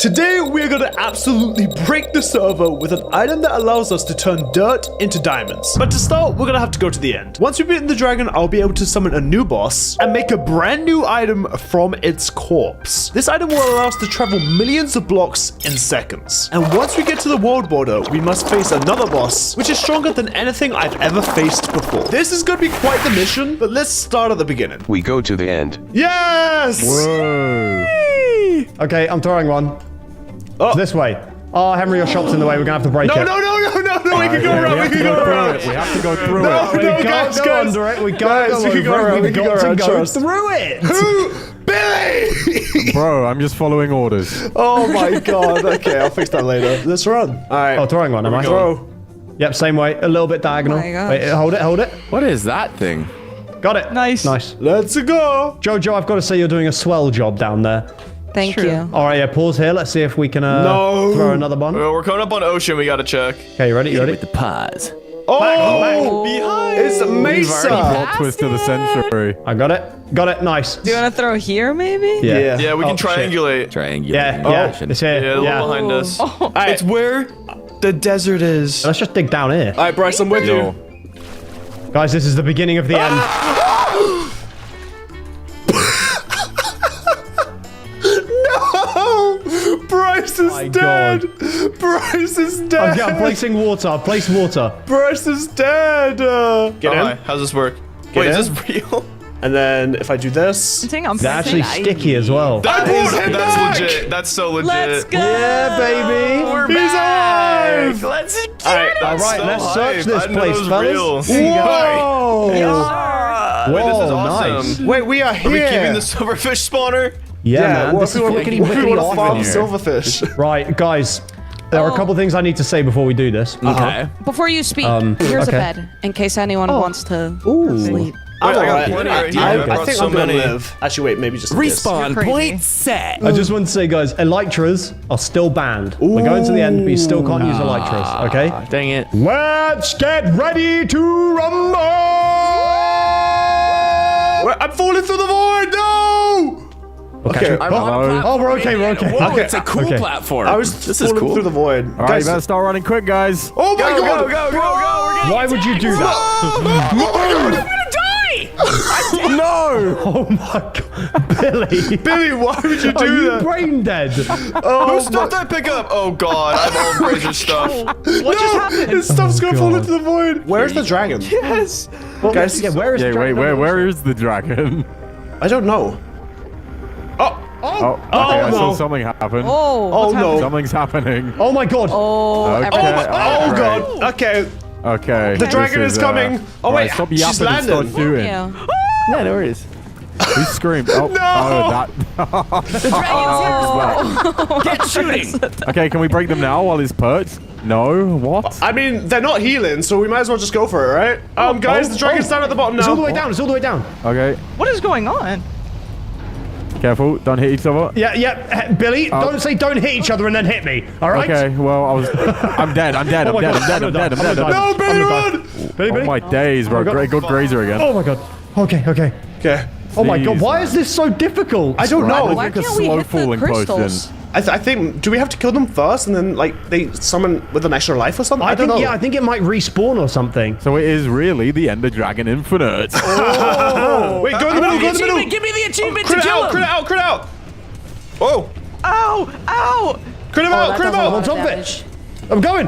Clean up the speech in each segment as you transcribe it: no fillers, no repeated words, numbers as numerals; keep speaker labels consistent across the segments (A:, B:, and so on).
A: Today, we're gonna absolutely break the server with an item that allows us to turn dirt into diamonds. But to start, we're gonna have to go to the end. Once we've beaten the dragon, I'll be able to summon a new boss and make a brand new item from its corpse. This item will allow us to travel millions of blocks in seconds. And once we get to the world border, we must face another boss, which is stronger than anything I've ever faced before. This is gonna be quite the mission, but let's start at the beginning.
B: We go to the end.
A: Yes!
C: Whoa. Okay, I'm throwing one.
A: Oh.
C: This way. Oh, Henry, your shop's in the way. We're gonna have to break it.
A: No, we can go around. We can go around.
C: We have to go through
A: No,
C: it.
A: no,
C: We can't
A: guys,
C: go
A: guys.
C: under it. We can't
A: Guys,
C: go
A: we can go
C: over it.
A: around, we
C: We've
A: can
C: got
A: go
C: to
A: around,
C: go
A: trust.
C: through it.
A: Who? Billy!
D: Bro, I'm just following orders.
A: Oh my god. Okay, I'll fix that later. Let's run. All right.
C: Oh, throwing one, am I?
A: Throw.
C: Yep, same way. A little bit diagonal.
E: Oh my gosh.
C: Wait, hold it, hold it.
D: What is that thing?
C: Got it.
E: Nice.
C: Nice.
A: Let's go.
C: Jojo, I've got to say you're doing a swell job down there.
E: Thank you.
C: All right, yeah, pause here. Let's see if we can throw another one.
F: Well, we're coming up on ocean. We gotta check.
C: Okay, you ready? You ready?
D: With the pause.
A: Oh,
F: Behind.
A: it's Mesa.
D: Plot twist of the century.
C: I got it. Got it. Nice.
E: Do you want to throw here, maybe?
C: Yeah.
F: Yeah, we can
C: Oh, shit.
F: triangulate.
C: Yeah, yeah. It's here.
F: Yeah, a little behind us.
E: Oh.
F: It's where the desert is.
C: Let's just dig down here.
A: All right, Bryce, I'm with you.
C: Guys, this is the beginning of the end.
A: No! Bryce is
C: My
A: dead.
C: God.
A: Bryce is dead.
C: I'm placing water. Place water.
A: Bryce is dead. Get in.
F: Alright, how's this work?
A: Get
F: Wait,
A: in.
F: is this real?
A: And then if I do this.
E: I think I'm
C: They're actually sticky as well.
F: That
A: brought
F: is,
A: him
F: that's
A: back!
F: legit. That's so legit.
E: Let's go.
C: Yeah, baby.
F: We're
A: He's
F: back.
A: alive.
F: Let's get
A: All right,
F: it.
C: All right,
F: So
C: let's
F: hype.
C: search this
F: I didn't know
C: place,
F: it was
C: fellas.
F: real.
A: Whoa!
F: Wait, this is
C: Whoa,
F: awesome.
C: nice.
A: Wait, we are here.
F: Are we keeping the silverfish spawner?
C: Yeah, man.
A: what
C: This
A: if
C: is
A: we
C: fucking
A: want
C: pretty
A: to
C: awesome
A: farm
C: here.
A: silverfish?
C: Right, guys. There are a couple things I need to say before we do this.
D: Okay.
E: Before you speak, here's
C: okay.
E: a bed in case anyone wants to
C: Ooh.
E: sleep.
A: I'm
F: Wait, I got
A: alright.
F: plenty right here.
A: I
F: I brought
A: think
F: so
A: I'm gonna
F: many.
A: live. Actually, wait, maybe just this.
E: You're crazy.
D: set.
C: I just want to say, guys, elytras are still banned. We're going to the end, but you still can't use elytras, okay?
D: Dang it.
C: Let's get ready to rumble!
A: Wait, I'm falling through the void. No! Okay.
C: Oh, we're okay, we're okay.
D: Whoa,
C: Okay.
D: it's a cool
C: Okay.
D: platform.
A: I was
D: This is
A: falling
D: cool.
A: through the void.
D: All right, you better start running quick, guys.
A: Oh my god!
F: Go, go, go, go. We're getting
C: Why would you do that?
D: No!
C: Oh my god. Billy.
A: Billy, why would you
C: Are
A: do
C: you
A: that?
C: brain dead?
F: Who stopped that pickup? Oh god, I have all precious stuff.
E: What just happened?
A: His stuff's gonna fall
C: God.
A: into the void. Where's the dragon?
F: Yes.
A: Guys,
C: Yeah, where is
D: Yeah,
C: the
D: wait,
C: dragon?
D: where is the dragon?
A: I don't know.
D: Oh, okay, I
A: no.
D: saw something happen.
E: Oh, what's
A: no.
E: happening?
D: Something's happening.
C: Oh my god.
E: Oh,
D: Okay.
E: everyone.
A: Oh
D: Right.
A: god. Okay.
D: Okay.
A: The dragon is coming. Oh
D: right,
A: wait,
D: stop
A: she's
D: yapping and
A: landing.
D: start shooting.
E: Yeah.
D: Yeah, there it is. Who screamed? Oh,
A: No!
D: oh, that.
E: Get shooting.
D: Okay, can we break them now while he's perched? No? What?
A: I mean, they're not healing, so we might as well just go for it, right? Guys, the dragon's down at the bottom now.
C: It's all the way down, it's all the way down.
D: Okay,
E: What is going on?
D: careful. Don't hit each other.
C: Yeah, Billy, don't hit each other and then hit me, all right?
D: Okay, well, I'm dead. I'm dead.
C: Oh
D: I'm
C: my
D: dead.
C: God,
D: I'm dead. I'm dead. I'm dead. I'm
A: No,
D: dead.
A: Billy, run!
C: Billy,
D: Oh
C: Billy.
D: my days, bro.
C: Oh my God.
D: Good grazer again.
C: Oh my god. Okay.
A: Okay.
C: Oh my god,
D: Jeez,
C: why
D: man.
C: is this so difficult?
A: I don't know.
E: Why
D: Like a
E: can't we
D: slow
E: hit the
D: falling
E: crystals?
D: potion.
A: I think, do we have to kill them first and then, like, they summon with an extra life or something? I don't know.
C: Yeah, I think it might respawn or something.
D: So it is really the Ender Dragon Infinite.
A: Oh. Wait, go in the middle, go in the middle.
E: Give me the achievement
A: Crit it out. Oh.
E: Ow! Ow!
A: Crit him
E: Oh,
A: out,
E: that
A: crit him
E: does a
A: out.
E: lot of
C: top of it.
E: damage.
C: I'm going.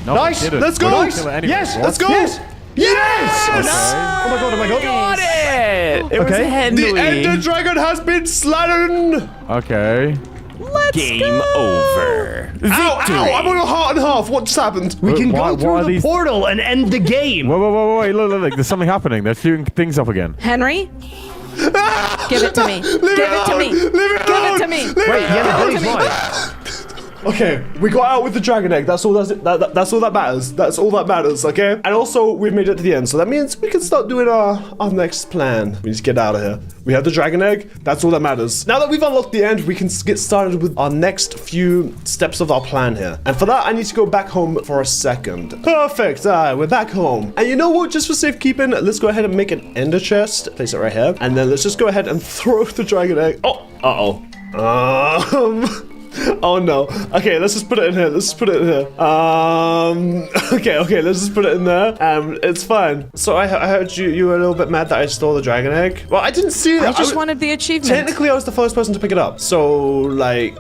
D: No,
C: Nice.
D: it didn't.
A: Let's go.
D: We don't
A: Nice.
D: kill it anyway.
C: Yes,
D: What?
A: Let's go.
C: Yes. Yes.
D: Okay.
C: Oh my god, oh my god.
E: Got
D: it!
C: It was Okay.
A: The Ender Dragon has been slain.
D: Okay.
E: Let's
D: Game over.
A: Ow, I'm on a heart and half. What just happened?
C: We can
D: Why-
C: go
D: why
C: through
D: are
C: the
D: these-
C: portal and end the game.
D: Wait, look, there's something happening. They're shooting things up again.
E: Henry, give it to me.
A: Leave
E: Give
A: it
E: it to
A: alone.
E: me.
A: Leave it
E: Give
A: alone.
E: it to me.
A: Leave it
C: Wait, yeah,
E: Give it
C: Billy's
E: to me.
C: right.
A: Okay, we got out with the dragon egg. That's all that's all that matters. That's all that matters, okay? And also, we've made it to the end, so that means we can start doing our next plan. We need to get out of here. We have the dragon egg. That's all that matters. Now that we've unlocked the end, we can get started with our next few steps of our plan here. And for that, I need to go back home for a second. Perfect. We're back home. And you know what? Just for safekeeping, let's go ahead and make an ender chest. Place it right here. And then let's just go ahead and throw the dragon egg. Oh, Oh no. Okay, let's just put it in here. Let's just put it in here. Okay, let's just put it in there. It's fine. So I heard you were a little bit mad that I stole the dragon egg. Well, I didn't see it.
E: I just wanted the achievement.
A: Technically, I was the first person to pick it up. So, like,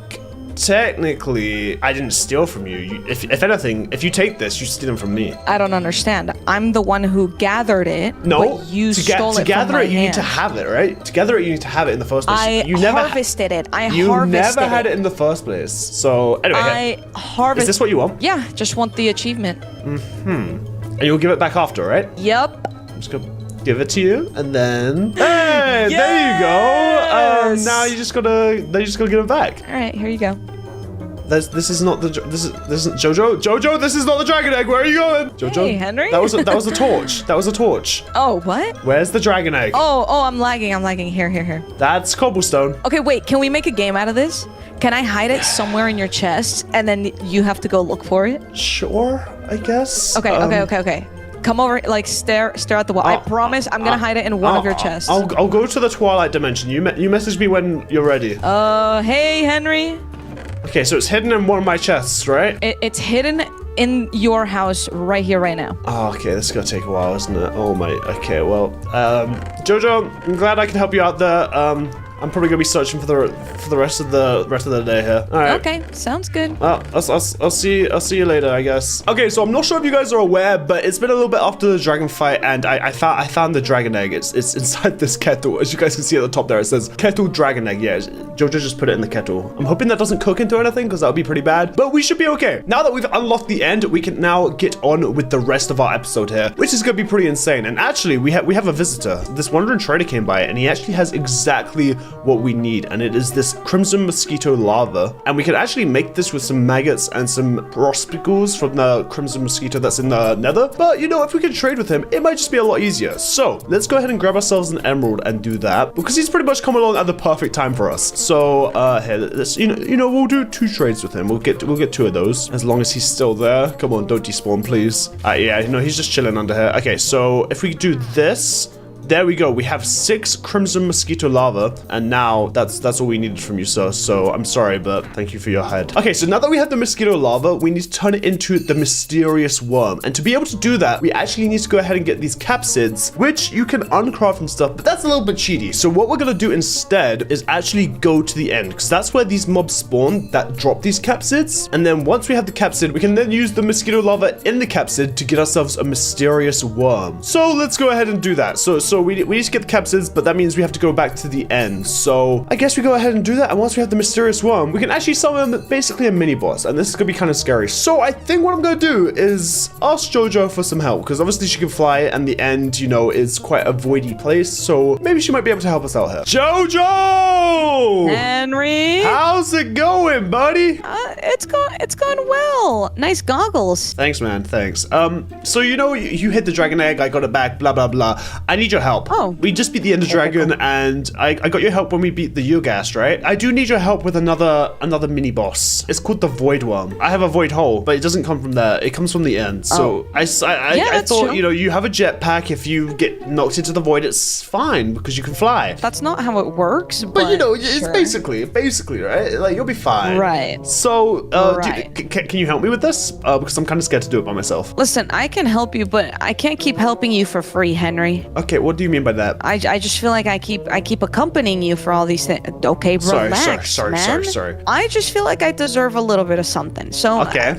A: technically, I didn't steal from you. If anything, if you take this, you steal them from me.
E: I don't understand. I'm the one who gathered it.
A: No,
E: but you
A: to
E: stole it
A: gather
E: from my
A: it, you need to
E: hand.
A: have it, right? To gather it, you need to have it in the first place.
E: I harvested it.
A: You never had it in the first place. So anyway,
E: I harvested.
A: is this what you want?
E: Yeah, just want the achievement.
A: And you'll give it back after, right?
E: Yep.
A: I'm just gonna give it to you, and then hey, there you go. Now you just gotta give it back.
E: All right, here you go.
A: This is not the this isn't Jojo. Jojo, this is not the dragon egg. Where are you going? Jojo.
E: Hey, Henry.
A: That was a torch. That was a torch.
E: Oh, what?
A: Where's the dragon egg?
E: Oh, I'm lagging. Here.
A: That's cobblestone.
E: Okay, wait. Can we make a game out of this? Can I hide it somewhere in your chest, and then you have to go look for it?
A: Sure, I guess.
E: Okay. Come over, like stare at the wall. I promise I'm gonna hide it in one of your chests.
A: I'll go to the Twilight Dimension. You message me when you're ready.
E: Hey, Henry.
A: Okay, so it's hidden in one of my chests, right?
E: It's hidden in your house right here, right now.
A: Oh, okay, this is gonna take a while, isn't it? Oh my. Okay, well, Jojo, I'm glad I can help you out there. I'm probably gonna be searching for the rest of the day here. All right.
E: Okay, sounds good.
A: Well, I'll see you later, I guess. Okay, so I'm not sure if you guys are aware, but it's been a little bit after the dragon fight, and I found the dragon egg. It's inside this kettle, as you guys can see at the top there. It says kettle dragon egg. Yeah, Jojo just put it in the kettle. I'm hoping that doesn't cook into anything, because that would be pretty bad. But we should be okay. Now that we've unlocked the end, we can now get on with the rest of our episode here, which is gonna be pretty insane. And actually, we have a visitor. This wandering trader came by, and he actually has exactly what we need, and it is this crimson mosquito lava, and we can actually make this with some maggots and some prospicles from the crimson mosquito that's in the nether. But you know, if we can trade with him, it might just be a lot easier. So let's go ahead and grab ourselves an emerald and do that, because he's pretty much come along at the perfect time for us. So here, let's we'll do 2 trades with him. We'll get 2 of those, as long as he's still there. Come on, don't despawn, please. Yeah, he's just chilling under here. Okay, so if we do this, there we go. We have 6 crimson mosquito lava, and now that's all we needed from you, sir. So I'm sorry, but thank you for your head. Okay, so now that we have the mosquito lava, we need to turn it into the mysterious worm. And to be able to do that, we actually need to go ahead and get these capsids, which you can uncraft and stuff, but that's a little bit cheaty. So what we're gonna do instead is actually go to the end, because that's where these mobs spawn that drop these capsids. And then once we have the capsid, we can then use the mosquito lava in the capsid to get ourselves a mysterious worm. So let's go ahead and do that. So we need to get the capsids, but that means we have to go back to the end. So I guess we go ahead and do that. And once we have the mysterious worm, we can actually summon basically a mini boss. And this is gonna be kind of scary. So I think what I'm gonna do is ask Jojo for some help, because obviously she can fly, and the end, is quite a voidy place. So maybe she might be able to help us out here. Jojo!
E: Henry,
A: How's it going, buddy?
E: it's going well. Nice goggles.
A: Thanks, man. Thanks. So you hit the dragon egg. I got it back. Blah blah blah. I need your help.
E: Oh.
A: We just beat the Ender Dragon, and I got your help when we beat the Yugast, right? I do need your help with another mini boss. It's called the Void Worm. I have a Void Hole, but it doesn't come from there. It comes from the end. So I thought,
E: true.
A: You have a jetpack. If you get knocked into the void, it's fine because you can fly.
E: That's not how it works,
A: But it's
E: sure.
A: basically, right? Like, you'll be fine.
E: Right.
A: So,
E: Right.
A: can you help me with this? Because I'm kind of scared to do it by myself.
E: Listen, I can help you, but I can't keep helping you for free, Henry.
A: Okay, what do you mean by that?
E: I just feel like I keep accompanying you for all these things. Okay, relax, man.
A: Sorry.
E: I just feel like I deserve a little bit of something. So,
A: Okay.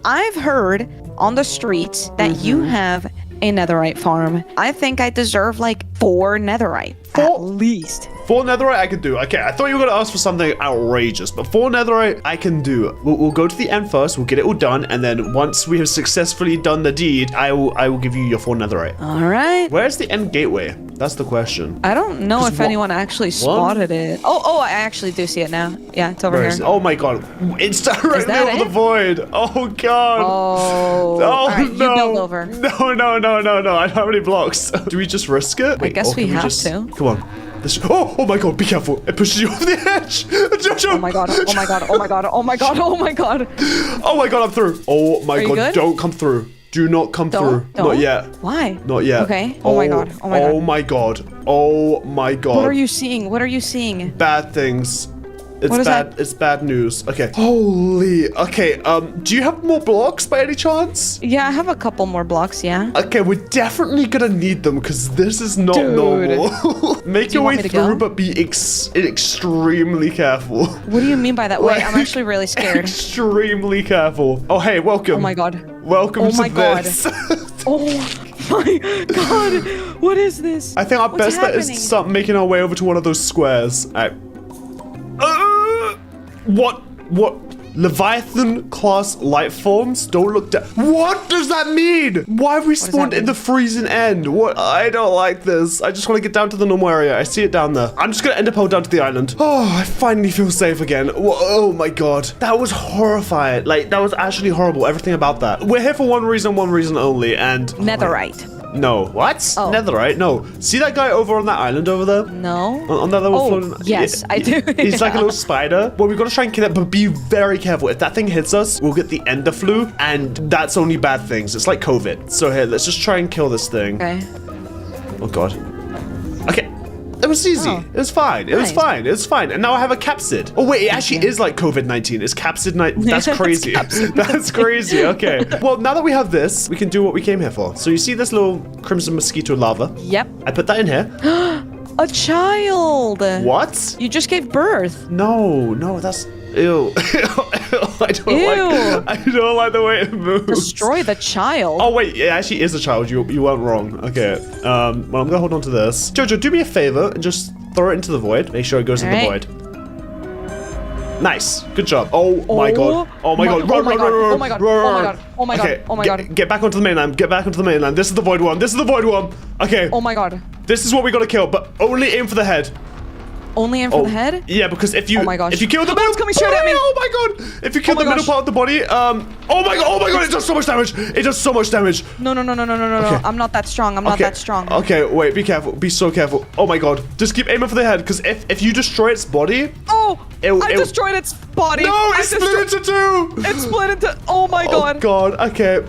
E: I've heard on the streets that you have a netherite farm. I think I deserve 4 netherite.
A: 4?
E: At least.
A: 4 netherite I can do. Okay, I thought you were gonna ask for something outrageous, but 4 netherite I can do. We'll go to the end first. We'll get it all done, and then once we have successfully done the deed, I will give you your 4 netherite.
E: All right.
A: Where's the end gateway? That's the question.
E: I don't know if anyone actually spotted it. Oh, I actually do see it now. Yeah, it's over
A: Where
E: here.
A: is it? Oh my god, it's directly
E: that
A: over the
E: it?
A: void. Oh god.
E: Oh.
A: Oh
E: All right,
A: no.
E: you build over.
A: No. I don't have any blocks. Do we just risk it?
E: I guess
A: or can
E: we have
A: just...
E: to.
A: Come on. Oh my god, be careful. It pushes you off the edge. Jojo.
E: Oh my god, oh my god, oh my god, oh my god, oh my god.
A: Oh my god, I'm through. Oh my
E: Are you
A: god,
E: good?
A: don't come through. Do not come through.
E: Don't?
A: Not yet.
E: Why?
A: Not yet.
E: Okay. Oh my god, oh my god.
A: Oh my god. Oh my god.
E: What are you seeing? What are you seeing?
A: Bad things. It's
E: What is
A: bad.
E: that?
A: It's bad news. Okay. Holy. Okay. Do you have more blocks by any chance?
E: Yeah, I have a couple more blocks, yeah.
A: Okay, we're definitely gonna need them because this is not normal. Make your way
E: want me to
A: through,
E: go?
A: but be extremely careful.
E: What do you mean by that? Wait, I'm actually really scared.
A: Extremely careful. Oh, hey, welcome.
E: Oh my god.
A: Welcome
E: Oh
A: to
E: my God.
A: this.
E: Oh my god. What is this?
A: I think our
E: What's
A: best bet is
E: happening?
A: to start making our way over to one of those squares. Alright. What? Leviathan class life forms? Don't look down. What does that mean? Why have we spawned in
E: mean?
A: the freezing end? What? I don't like this. I just want to get down to the normal area. I see it down there. I'm just going to end up down to the island. Oh, I finally feel safe again. Oh my god. That was horrifying. Like, that was actually horrible. Everything about that. We're here for one reason only, and...
E: Netherite.
A: No. What?
E: Oh.
A: Netherite? No. See that guy over on that island over there?
E: No.
A: On that little floating...
E: yes, I do.
A: He's like a little spider. Well, we've got to try and kill it, but be very careful. If that thing hits us, we'll get the ender flu, and that's only bad things. It's like COVID. So here, let's just try and kill this thing.
E: Okay.
A: Oh, God. Okay. It was easy.
E: Oh.
A: It was fine. It was
E: Nice.
A: fine. It was fine. And now I have a capsid. Oh, wait, it actually is like COVID-19. It's capsid night. That's crazy. That's crazy. Okay. Well, now that we have this, we can do what we came here for. So you see this little crimson mosquito lava?
E: Yep.
A: I put that in here.
E: A child.
A: What?
E: You just gave birth.
A: No, that's ew. I don't like the way it moves.
E: Destroy the child.
A: Oh wait, it actually is a child. You weren't wrong. Okay. Well, I'm gonna hold on to this. Jojo, do me a favor and just throw it into the void. Make sure it goes in the
E: Alright.
A: void. Nice. Good job. Oh my god. Oh my god. Run,
E: Oh my
A: run,
E: god.
A: run, run,
E: Oh my god.
A: run,
E: Oh my
A: run.
E: god. Oh my god.
A: Okay,
E: Oh my god.
A: Get back onto the mainland. Get back onto the mainland. This is the void one. This is the void one. Okay.
E: Oh my god.
A: This is what we gotta kill, but only aim for the head.
E: Only in for the head?
A: Yeah, because if you
E: Oh my gosh.
A: if you kill the
E: Oh,
A: middle,
E: it's coming straight at me.
A: Oh my god! If you kill
E: Oh my
A: the middle
E: gosh.
A: part of the body, oh my god! It does so much damage. It does so much damage.
E: No.
A: Okay.
E: I'm not that strong. I'm not that strong.
A: Okay, wait. Be careful. Be so careful. Oh my god! Just keep aiming for the head, because if you destroy its body,
E: Oh! I
A: it-
E: destroyed its body.
A: no,
E: I
A: it's split into two.
E: It split into. Oh my
A: Oh
E: god.
A: god. Okay.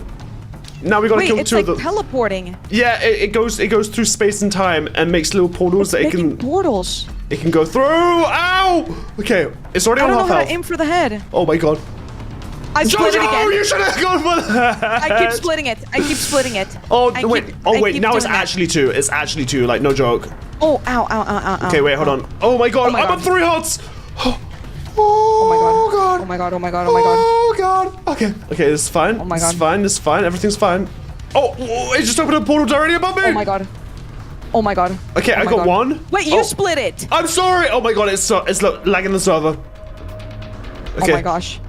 A: Now we gotta
E: Wait,
A: kill
E: it's
A: two
E: like
A: of them.
E: teleporting.
A: Yeah, it goes through space and time and makes little portals that
E: Making portals.
A: it can go through. Ow! Okay, it's already
E: I
A: on
E: don't know
A: half
E: how
A: health.
E: to aim for the head.
A: Oh my god.
E: I split it
A: Jojo,
E: again.
A: you should have gone for that.
E: I keep splitting it. I keep splitting it.
A: Oh
E: I
A: wait!
E: keep-
A: Oh
E: I
A: wait!
E: keep
A: Now it's
E: doing that.
A: actually two. It's actually two. Like no joke.
E: Oh, ow.
A: Okay, wait, hold on. Oh my god!
E: my
A: I'm
E: God.
A: on 3 hearts.
E: Oh
A: god!
E: my god.
A: Oh god! Okay, it's fine.
E: Oh my
A: It's
E: God.
A: fine. It's fine. Everything's fine. Oh, it just opened a portal directly above me.
E: Oh my god. Oh my god.
A: Okay,
E: Oh
A: I
E: my
A: got
E: god.
A: one.
E: Wait, you
A: Oh,
E: split it.
A: I'm sorry. Oh my god! It's lagging the server. Okay,
E: Oh my gosh.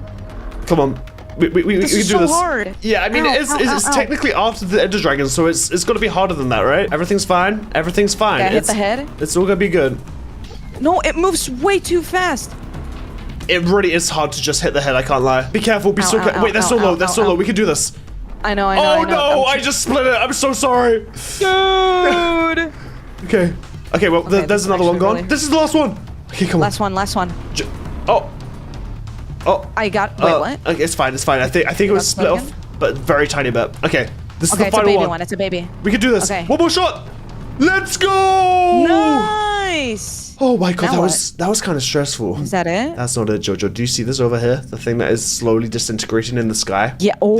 A: come on. We
E: This
A: can
E: is
A: do
E: so
A: this.
E: hard.
A: Yeah, I mean,
E: Ow,
A: it's
E: ow.
A: technically after the Ender Dragon, so it's got to be harder than that, right? Everything's fine. Everything's fine.
E: Did I hit
A: It's-
E: the head?
A: It's all gonna be good.
E: No, it moves way too fast.
A: It really is hard to just hit the head. I can't lie. Be careful. Be
E: Ow,
A: so
E: ow,
A: careful. Wait, they're
E: ow,
A: so low.
E: ow,
A: They're
E: ow,
A: so low.
E: ow.
A: We can do this.
E: I know.
A: Oh no! I just split it. I'm so sorry.
E: Dude.
A: Okay. Okay. Well,
E: Okay,
A: there's
E: this is
A: another one
E: actually
A: gone.
E: really-
A: This is the last one. Okay, come on.
E: Last one.
A: Oh. Oh.
E: I got. Wait, what?
A: Okay, it's fine. It's fine. I think it was split
E: split
A: off, but very tiny bit. Okay. This is
E: Okay,
A: the
E: it's a
A: final
E: baby
A: one.
E: one. It's a baby.
A: We can do this.
E: Okay.
A: One more shot. Let's go.
E: Nice.
A: Oh my god,
E: Now
A: that was kind of stressful.
E: Is that it?
A: That's not it, Jojo. Do you see this over here? The thing that is slowly disintegrating in the sky?
E: Yeah, oh.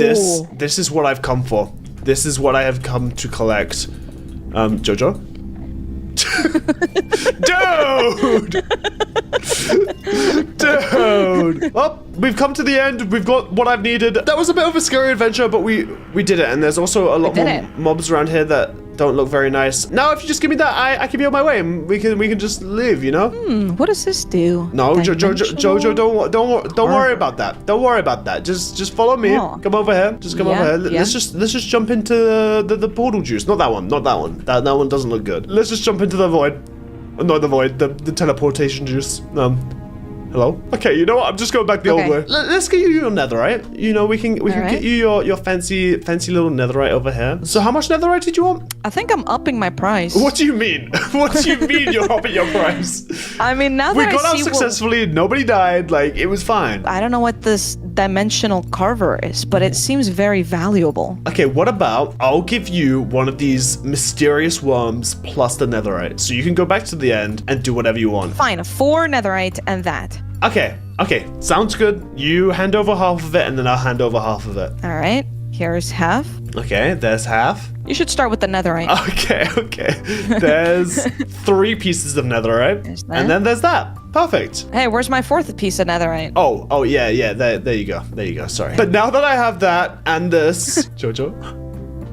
A: This is what I've come for. This is what I have come to collect. Jojo? Dude! Well, we've come to the end. We've got what I've needed. That was a bit of a scary adventure, but we did it. And there's also a lot
E: did
A: more
E: it.
A: mobs around here that don't look very nice. Now, if you just give me that, I can be on my way, and we can just live, you know?
E: What does this do?
A: No, Jojo, don't worry about that. Don't worry about that. Just follow me.
E: Oh.
A: Come over here. Just come over here.
E: Yeah.
A: Let's just jump into the portal juice. Not that one. Not that one. That one doesn't look good. Let's just jump into the void. Not the void. The teleportation juice. Hello? Okay, you know what? I'm just going back the old
E: Okay.
A: way. Let's get you your netherite. You know, we can get
E: Alright.
A: you your fancy little netherite over here. So how much netherite did you want?
E: I think I'm upping my price.
A: What do you mean? What do you mean you're upping your price?
E: I mean, now
A: We
E: that
A: got
E: I
A: out
E: see
A: successfully. Nobody died. Like, it was fine.
E: I don't know what this dimensional carver is, but it seems very valuable.
A: Okay, what about I'll give you one of these mysterious worms plus the netherite. So you can go back to the end and do whatever you want.
E: Fine, 4 netherite and that.
A: Okay, sounds good. You hand over half of it, and then I'll hand over half of it.
E: All right. Here's half.
A: Okay, there's half.
E: You should start with the netherite.
A: Okay. There's 3 pieces of netherite,
E: There's that.
A: and then there's that. Perfect.
E: Hey, where's my 4th piece of netherite?
A: Oh, yeah. There you go. Sorry. But now that I have that and this, Jojo,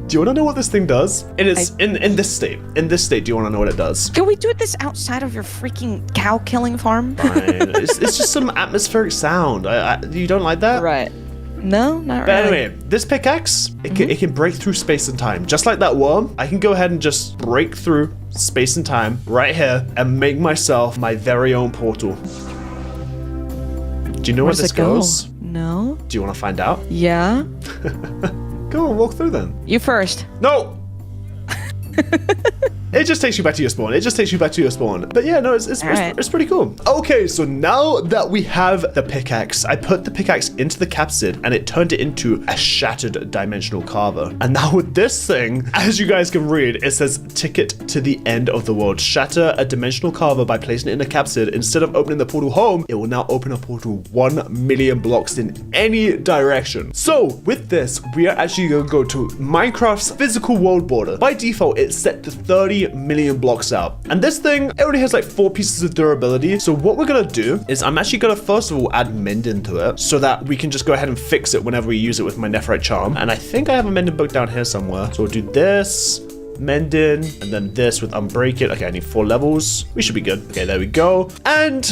A: do you want to know what this thing does? And it's in this state. In this state, do you want to know what it does?
E: Can we do this outside of your freaking cow killing farm?
A: Fine. it's just some atmospheric sound. You don't like that?
E: Right. No, not
A: But
E: really.
A: anyway, this pickaxe, it can break through space and time. Just like that worm, I can go ahead and just break through space and time right here and make myself my very own portal. Do you know where
E: Where's
A: this
E: it go?
A: goes?
E: No.
A: Do you want to find out?
E: Yeah.
A: Go on, walk through then.
E: You first.
A: No! It just takes you back to your spawn. But yeah, no, it's pretty cool. Okay, so now that we have the pickaxe, I put the pickaxe into the capsid and it turned it into a shattered dimensional carver. And now with this thing, as you guys can read, it says ticket to the end of the world. Shatter a dimensional carver by placing it in a capsid. Instead of opening the portal home, it will now open a portal 1 million blocks in any direction. So with this, we are actually going to go to Minecraft's physical world border. By default, it's set to 30 million blocks out. And this thing, it only has like 4 pieces of durability. So what we're gonna do is I'm actually gonna first of all add mend into it so that we can just go ahead and fix it whenever we use it with my netherite charm. And I think I have a mending book down here somewhere. So we'll do this, mending, and then this with unbreak it. Okay, I need 4 levels. We should be good. Okay, there we go. And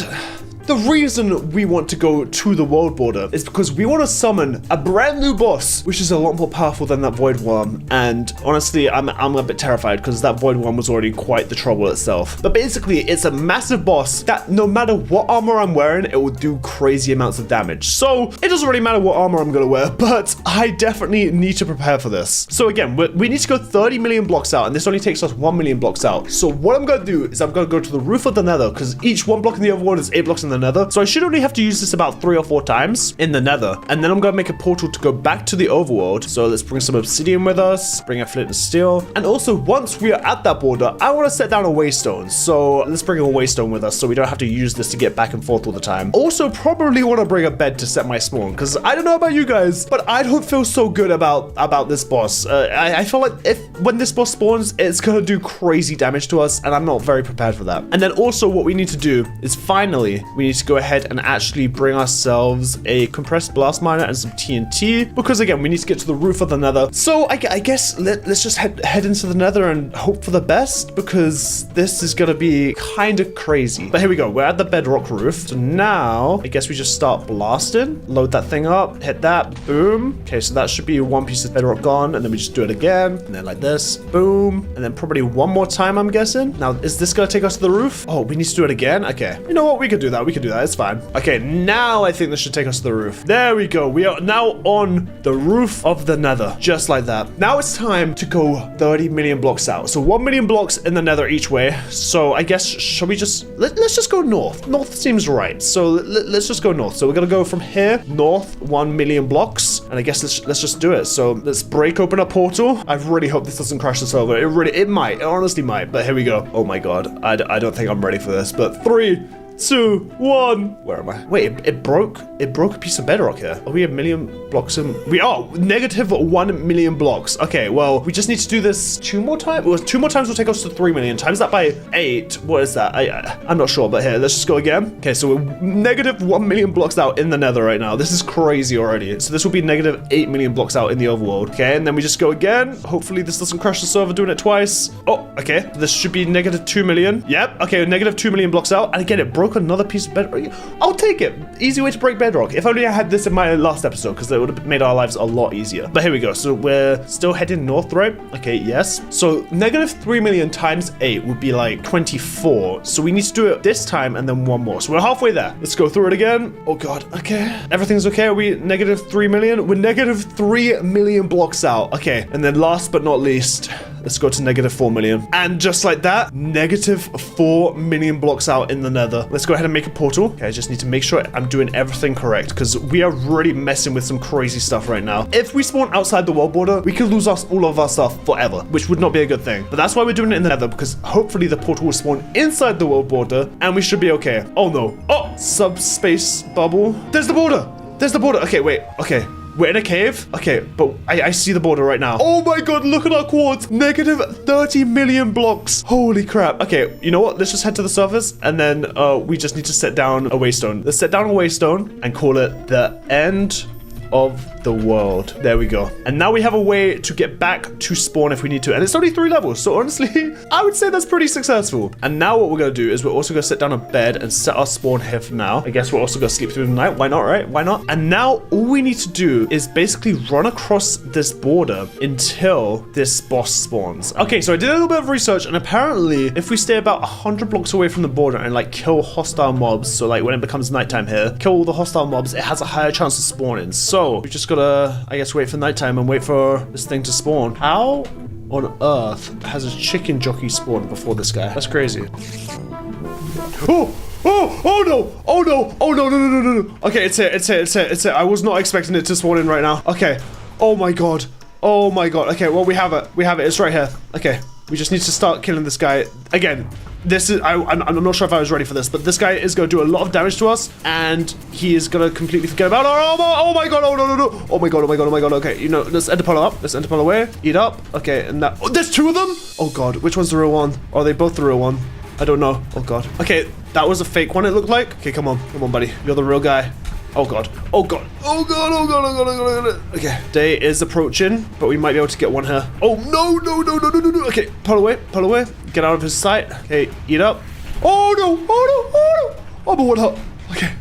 A: the reason we want to go to the world border is because we want to summon a brand new boss, which is a lot more powerful than that void worm. And honestly, I'm a bit terrified because that void worm was already quite the trouble itself. But basically, it's a massive boss that no matter what armor I'm wearing, it will do crazy amounts of damage. So it doesn't really matter what armor I'm going to wear, but I definitely need to prepare for this. So again, we need to go 30 million blocks out, and this only takes us 1 million blocks out. So what I'm going to do is I'm going to go to the roof of the nether because each 1 block in the overworld is 8 blocks in the nether. So I should only have to use this about 3 or 4 times in the nether. And then I'm going to make a portal to go back to the overworld. So let's bring some obsidian with us, bring a flint and steel. And also once we are at that border, I want to set down a waystone. So let's bring a waystone with us so we don't have to use this to get back and forth all the time. Also probably want to bring a bed to set my spawn because I don't know about you guys, but I don't feel so good about this boss. I feel like when this boss spawns, it's going to do crazy damage to us and I'm not very prepared for that. And then also what we need to do is finally, we need to go ahead and actually bring ourselves a compressed blast miner and some TNT because again we need to get to the roof of the nether. So I guess let's just head into the nether and hope for the best because this is gonna be kind of crazy. But here we go, we're at the bedrock roof. So now I guess we just start blasting, load that thing up, hit that, boom. Okay, so that should be 1 piece of bedrock gone, and then we just do it again, and then like this, boom, and then probably 1 more time, I'm guessing. Now is this gonna take us to the roof? Oh, we need to do it again. Okay, you know what, we could do that. It's fine. Okay, now I think this should take us to the roof. There we go. We are now on the roof of the nether, just like that. Now it's time to go 30 million blocks out. So 1 million blocks in the nether each way. So I guess, shall we just, let's just go north. North seems right. So let's just go north. So we're going to go from here, north 1 million blocks. And I guess let's just do it. So let's break open a portal. I really hope this doesn't crash the server. It might. It honestly might. But here we go. Oh my God. I don't think I'm ready for this. But 3, 2, 1. Where am I? Wait, it broke a piece of bedrock here. Are we a million blocks in? We are negative 1 million blocks. Okay, well, we just need to do this 2 more times. Well, 2 more times will take us to 3 million. Times that by 8. What is that? I'm not sure, but here, let's just go again. Okay, so we're negative 1 million blocks out in the nether right now. This is crazy already. So this will be negative 8 million blocks out in the overworld. Okay, and then we just go again. Hopefully this doesn't crash the server doing it twice. Oh, okay. This should be negative 2 million. Yep. Okay, negative 2 million blocks out. And again, it broke another piece of bedrock. I'll take it. Easy way to break bedrock. If only I had this in my last episode, because it would have made our lives a lot easier. But here we go. So we're still heading north, right? Okay, yes. So negative 3 million times 8 would be like 24. So we need to do it this time and then 1 more. So we're halfway there. Let's go through it again. Oh God. Okay. Everything's okay. Are we negative 3 million? We're negative 3 million blocks out. Okay. And then last but not least, Let's go to negative 4 million. And just like that, negative 4 million blocks out in the nether. Let's go ahead and make a portal. Okay, I just need to make sure I'm doing everything correct because we are really messing with some crazy stuff right now. If we spawn outside the world border, we could lose all of our stuff forever, which would not be a good thing. But that's why we're doing it in the nether, because hopefully the portal will spawn inside the world border and we should be okay. Oh no. Oh, subspace bubble. There's the border. There's the border. Okay, wait. Okay. We're in a cave. Okay, but I see the border right now. Oh my god, look at our quartz. Negative 30 million blocks. Holy crap. Okay, you know what? Let's just head to the surface and then we just need to set down a waystone. Let's set down a waystone and call it the end of the world. There we go. And now we have a way to get back to spawn if we need to. And it's only 3 levels. So honestly, I would say that's pretty successful. And now what we're going to do is we're also going to set down a bed and set our spawn here for now. I guess we're also going to sleep through the night. Why not, right? Why not? And now all we need to do is basically run across this border until this boss spawns. Okay, so I did a little bit of research and apparently if we stay about 100 blocks away from the border and like kill hostile mobs, so like when it becomes nighttime here, kill all the hostile mobs, it has a higher chance of spawning. So we just gotta, I guess, wait for nighttime and wait for this thing to spawn. How on earth has a chicken jockey spawned before this guy? That's crazy. Oh no, oh no, oh no, no. Okay, it's here. I was not expecting it to spawn in right now. Okay, oh my god. Okay, well, we have it, it's right here. Okay, we just need to start killing this guy. Again, this is, I'm not sure if I was ready for this, but this guy is going to do a lot of damage to us, and he is going to completely forget about our armor. Oh my god, oh no. Oh my god. Okay, you know, let's end the pull up. Let's end the pull away. Eat up. Okay, and now, oh, there's 2 of them? Oh god, which one's the real one? Are they both the real one? I don't know. Oh god. Okay, that was a fake one, it looked like. Okay, come on, buddy. You're the real guy. Oh god. Okay, day is approaching, but we might be able to get one here. Oh no. Okay, pull away. Get out of his sight. Okay, eat up. Oh no. Oh, but what help? Okay,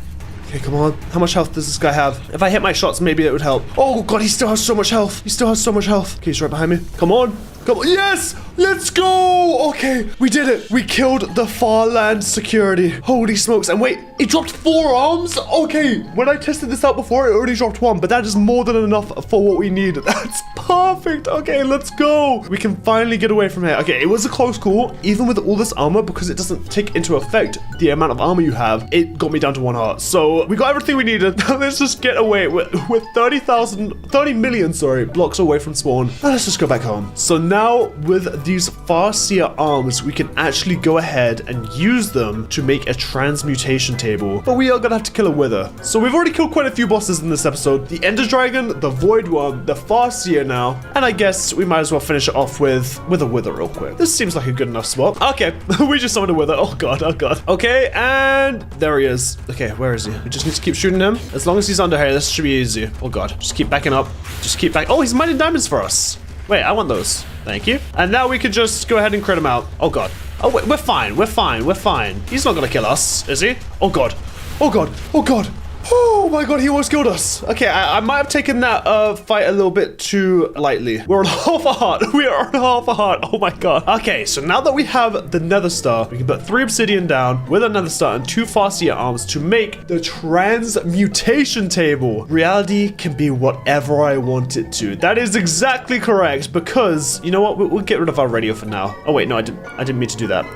A: come on. How much health does this guy have? If I hit my shots, maybe it would help. Oh god, he still has so much health. Okay, he's right behind me. Come on. Yes, let's go. Okay, we did it. We killed the far land security. Holy smokes. And wait, it dropped 4 arms. Okay, when I tested this out before, it already dropped 1, but that is more than enough for what we need. That's perfect. Okay, let's go. We can finally get away from here. Okay, it was a close call, even with all this armor, because it doesn't take into effect the amount of armor you have. It got me down to 1 heart. So we got everything we needed. Let's just get away. We're 30 million blocks away from spawn. Now let's just go back home. So now with these Farseer arms, we can actually go ahead and use them to make a transmutation table. But we are gonna have to kill a wither. So we've already killed quite a few bosses in this episode. The Ender Dragon, the Void Worm, the Farseer now. And I guess we might as well finish it off with a wither real quick. This seems like a good enough spot. Okay, we just summoned a wither. Oh god. Okay, and there he is. Okay, where is he? We just need to keep shooting him. As long as he's under here, this should be easy. Oh god, just keep backing up. Oh, he's mining diamonds for us. Wait, I want those. Thank you. And now we can just go ahead and crit him out. Oh god. Oh wait, we're fine. He's not gonna kill us, is he? Oh god. Oh my god, he almost killed us. Okay, I might have taken that fight a little bit too lightly. We're on half a heart. Oh my god. Okay, so now that we have the nether star, we can put 3 obsidian down with a nether star and 2 Farseer arms to make the transmutation table. Reality can be whatever I want it to. That is exactly correct, because you know what? We'll get rid of our radio for now. Oh wait, no, I didn't mean to do that.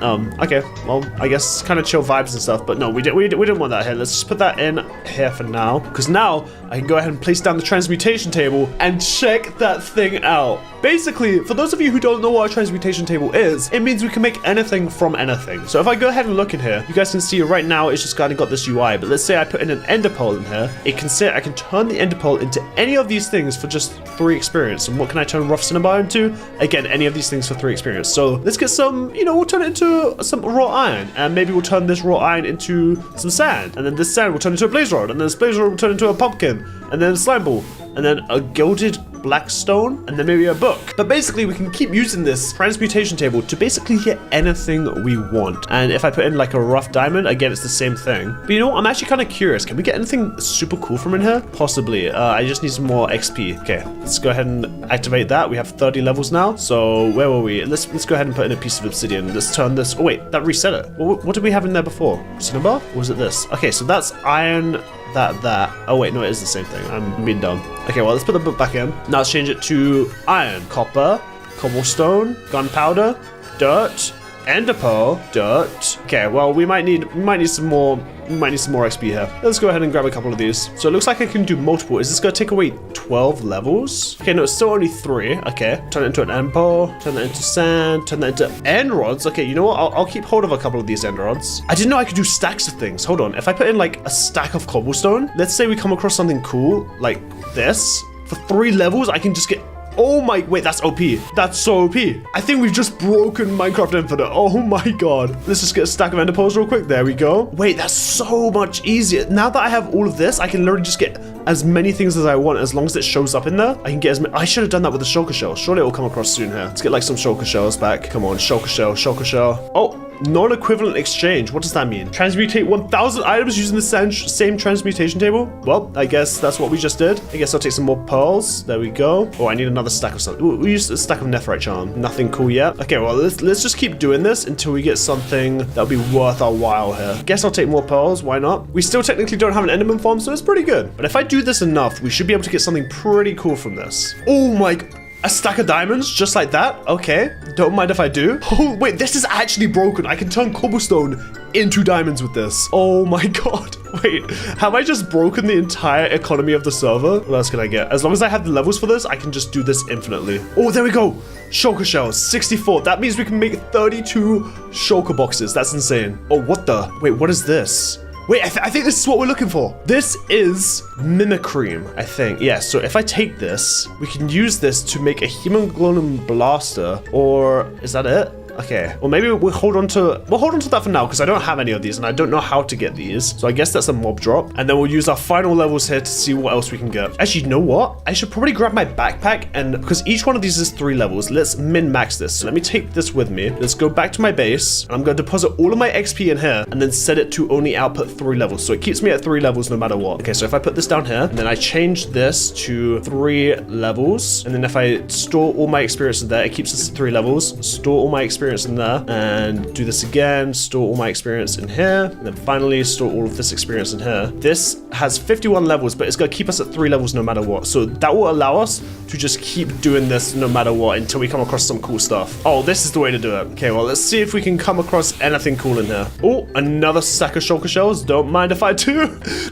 A: Okay, well, I guess kind of chill vibes and stuff, but no, we didn't want that here. Let's just put that in here for now, because now I can go ahead and place down the transmutation table and check that thing out. Basically, for those of you who don't know what a transmutation table is, it means we can make anything from anything. So if I go ahead and look in here, you guys can see right now it's just kind of got this UI, but let's say I put in an ender pearl in here, it can say I can turn the ender pearl into any of these things for just 3 experience. And what can I turn rough cinnabar into? Again, any of these things for 3 experience. So let's get some, we'll turn it into some raw iron, and maybe we'll turn this raw iron into some sand, and then this sand will turn into a blaze rod, and then this blaze rod will turn into a pumpkin, and then a slime ball, and then a gilded black stone, and then maybe a book. But basically we can keep using this transmutation table to basically get anything we want. And if I put in like a rough diamond, again it's the same thing. But you know what, I'm actually kind of curious, can we get anything super cool from in here? Possibly. I just need some more XP. Okay, let's go ahead and activate that. We have 30 levels now. So where were we? Let's go ahead and put in a piece of obsidian. Let's turn this. Oh wait, that reset it. What did we have in there before? Cinnabar? Or was it this? Okay, so that's iron, that. Oh wait, no, it is the same thing. I'm being dumb. Okay, well, let's put the book back in. Now let's change it to iron, copper, cobblestone, gunpowder, dirt, ender pearl, dirt. Okay, well, we might need some more XP here. Let's go ahead and grab a couple of these. So it looks like I can do multiple. Is this gonna take away 12 levels? Okay, no, it's still only 3. Okay, turn it into an end pearl, turn that into sand, turn that into end rods. Okay, you know what? I'll keep hold of a couple of these end rods. I didn't know I could do stacks of things. Hold on, if I put in like a stack of cobblestone, let's say we come across something cool like this. For 3 levels, I can just get. Oh my, wait, that's OP. That's so OP. I think we've just broken Minecraft Infinite. Oh my God. Let's just get a stack of ender pearls real quick. There we go. Wait, that's so much easier. Now that I have all of this, I can literally just get as many things as I want. As long as it shows up in there, I can get as many. I should have done that with the shulker shell. Surely it will come across soon here. Let's get like some shulker shells back. Come on, shulker shell, shulker shell. Oh. Non-equivalent exchange. What does that mean? Transmutate 1,000 items using the same transmutation table? Well, I guess that's what we just did. I guess I'll take some more pearls. There we go. Oh, I need another stack of something. Ooh, we used a stack of netherite charm. Nothing cool yet. Okay, well, let's just keep doing this until we get something that'll be worth our while here. Guess I'll take more pearls. Why not? We still technically don't have an enderman farm, so it's pretty good. But if I do this enough, we should be able to get something pretty cool from this. Oh my... A stack of diamonds, just like that? Okay, don't mind if I do. Oh, wait, this is actually broken. I can turn cobblestone into diamonds with this. Oh my God. Wait, have I just broken the entire economy of the server? What else can I get? As long as I have the levels for this, I can just do this infinitely. Oh, there we go. Shulker shells, 64. That means we can make 32 shulker boxes. That's insane. Oh, what the? Wait, what is this? Wait, I think this is what we're looking for. This is mimicream, I think. Yeah, so if I take this, we can use this to make a hemoglobin blaster, or is that it? Okay, well maybe we'll hold on to that for now because I don't have any of these and I don't know how to get these. So I guess that's a mob drop. And then we'll use our final levels here to see what else we can get. Actually, you know what? I should probably grab my backpack, and because each one of these is 3 levels, let's min-max this. So let me take this with me. Let's go back to my base. And I'm going to deposit all of my XP in here and then set it to only output 3 levels. So it keeps me at 3 levels no matter what. Okay, so if I put this down here and then I change this to 3 levels, and then if I store all my experience in there, it keeps us at 3 levels. Store all my experience in there and do this again, store all my experience in here, and then finally store all of this experience in here. This has 51 levels, but it's going to keep us at 3 levels no matter what. So that will allow us to just keep doing this no matter what until we come across some cool stuff. Oh, this is the way to do it. Okay, well, let's see if we can come across anything cool in here. Oh, another stack of shulker shells. Don't mind if I do.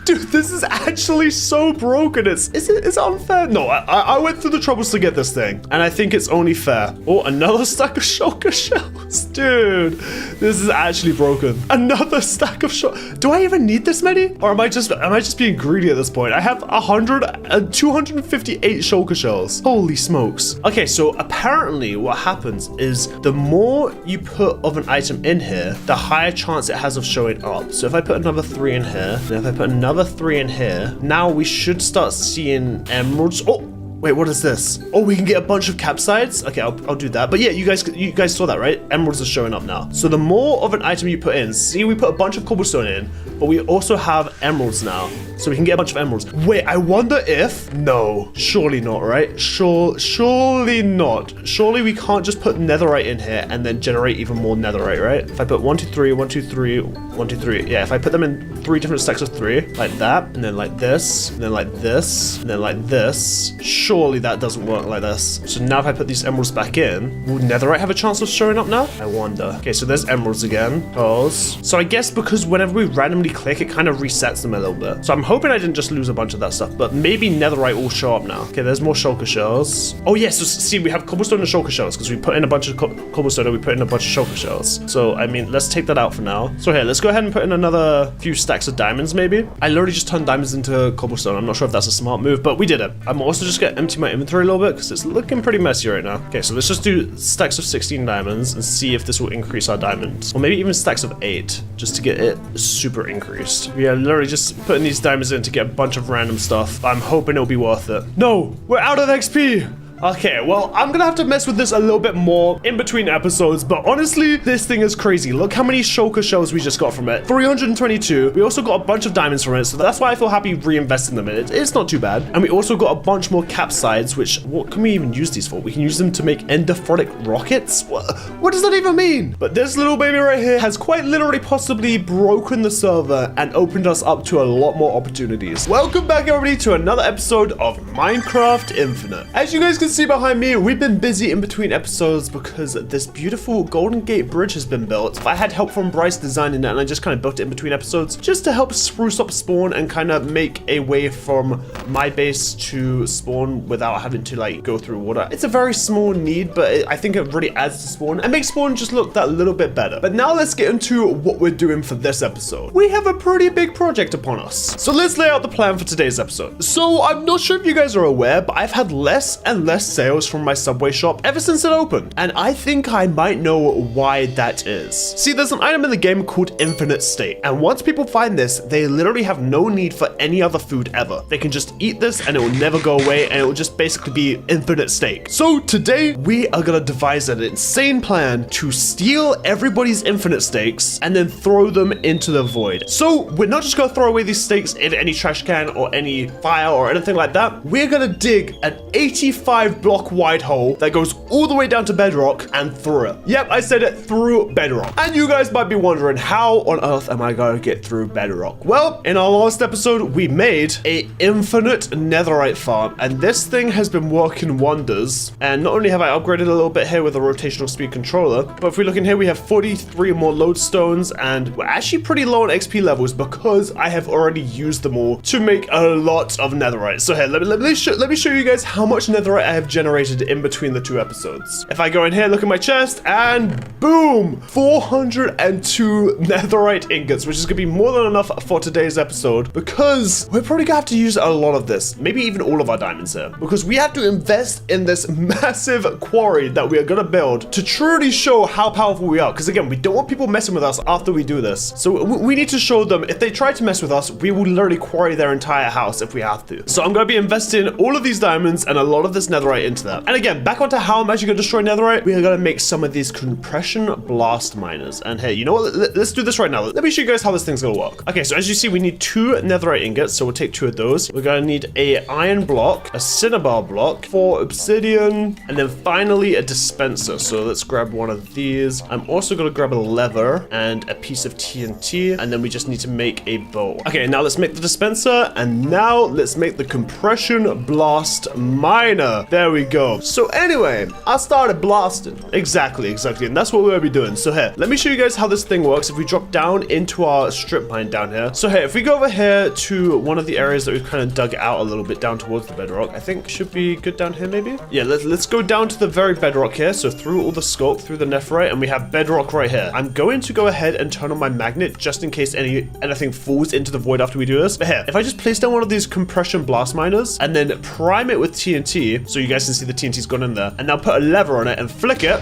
A: Dude, this is actually so broken. It's unfair. No, I went through the troubles to get this thing, and I think it's only fair. Oh, another stack of shulker shells. Dude, this is actually broken. Another stack of Do I even need this many? Or am I just being greedy at this point? I have 258 shulker shells. Holy smokes. Okay, so apparently what happens is the more you put of an item in here, the higher chance it has of showing up. So if I put another 3 in here, then if I put another 3 in here, now we should start seeing emeralds. Oh, wait, what is this? Oh, we can get a bunch of capsides. Okay, I'll do that. But yeah, you guys saw that, right? Emeralds are showing up now. So the more of an item you put in, see, we put a bunch of cobblestone in, but we also have emeralds now. So we can get a bunch of emeralds. Wait, I wonder if... No, surely not, right? Surely not. Surely we can't just put netherite in here and then generate even more netherite, right? If I put 1, 2, 3, 1, 2, 3, 1, 2, 3. Yeah, if I put them in 3 different stacks of 3, like that, and then like this, and then like this, and then like this. Surely that doesn't work like this. So now if I put these emeralds back in, will netherite have a chance of showing up now? I wonder. Okay, so there's emeralds again. Pearls. So I guess because whenever we randomly click, it kind of resets them a little bit. So I'm hoping I didn't just lose a bunch of that stuff, but maybe netherite will show up now. Okay, there's more shulker shells. Oh yes, so see, we have cobblestone and shulker shells because we put in a bunch of cobblestone and we put in a bunch of shulker shells. So I mean, let's take that out for now. So here, let's go ahead and put in another few stacks of diamonds maybe. I literally just turned diamonds into cobblestone. I'm not sure if that's a smart move, but we did it. I'm also just gonna empty my inventory a little bit because it's looking pretty messy right now. Okay, so let's just do stacks of 16 diamonds and see if this will increase our diamonds, or maybe even stacks of 8 just to get it super increased. We are literally just putting these diamonds in to get a bunch of random stuff. I'm hoping it'll be worth it. No, we're out of XP. Okay, well, I'm gonna have to mess with this a little bit more in between episodes, but honestly, this thing is crazy. Look how many shulker shells we just got from it. 322. We also got a bunch of diamonds from it, so that's why I feel happy reinvesting them in it. It's not too bad. And we also got a bunch more capsides, which, what can we even use these for? We can use them to make endophoric rockets? What does that even mean? But this little baby right here has quite literally possibly broken the server and opened us up to a lot more opportunities. Welcome back, everybody, to another episode of Minecraft Infinite. As you guys can can see behind me, we've been busy in between episodes because this beautiful Golden Gate Bridge has been built. I had help from Bryce designing it, and I just kind of built it in between episodes just to help spruce up spawn and kind of make a way from my base to spawn without having to like go through water. It's a very small need, but I think it really adds to spawn and makes spawn just look that little bit better. But now let's get into what we're doing for this episode. We have a pretty big project upon us. So let's lay out the plan for today's episode. So I'm not sure if you guys are aware, but I've had less and less sales from my Subway shop ever since it opened. And I think I might know why that is. See, there's an item in the game called Infinite Steak. And once people find this, they literally have no need for any other food ever. They can just eat this and it will never go away, and it will just basically be infinite steak. So today we are gonna devise an insane plan to steal everybody's infinite steaks and then throw them into the void. So we're not just gonna throw away these steaks in any trash can or any fire or anything like that. We're gonna dig an 85 block wide hole that goes all the way down to bedrock and through it. Yep, I said it, through bedrock. And you guys might be wondering, how on earth am I gonna get through bedrock? Well, in our last episode, we made a infinite netherite farm, and this thing has been working wonders. And not only have I upgraded a little bit here with a rotational speed controller, but if we look in here, we have 43 more lodestones, and we're actually pretty low on XP levels because I have already used them all to make a lot of netherite. So here, let me show you guys how much netherite I have generated in between the two episodes. If I go in here, look at my chest, and boom, 402 netherite ingots, which is gonna be more than enough for today's episode, because we're probably gonna have to use a lot of this, maybe even all of our diamonds here, because we have to invest in this massive quarry that we are gonna build to truly show how powerful we are. Because again, we don't want people messing with us after we do this. So we need to show them if they try to mess with us, we will literally quarry their entire house if we have to. So I'm gonna be investing all of these diamonds and a lot of this netherite into that. And again, back onto how I'm actually gonna destroy netherite, we are gonna make some of these compression blast miners. And hey, you know what? Let's do this right now. Let me show you guys how this thing's gonna work. Okay, so as you see, we need 2 netherite ingots, so we'll take 2 of those. We're gonna need a iron block, a cinnabar block, 4 obsidian, and then finally a dispenser. So let's grab one of these. I'm also gonna grab a leather and a piece of TNT, and then we just need to make a bow. Okay, now let's make the dispenser, and now let's make the compression blast miner. There we go. So anyway, I started blasting. Exactly, and that's what we're gonna be doing. So here, let me show you guys how this thing works. If we drop down into our strip mine down here. So here, if we go over here to one of the areas that we've kind of dug out a little bit down towards the bedrock, I think should be good down here maybe. Yeah, let's go down to the very bedrock here. So through all the scope, through the nephrite, and we have bedrock right here. I'm going to go ahead and turn on my magnet just in case anything falls into the void after we do this. But here, if I just place down one of these compression blast miners and then prime it with TNT, so you guys can see the TNT's gone in there, and now put a lever on it and flick it.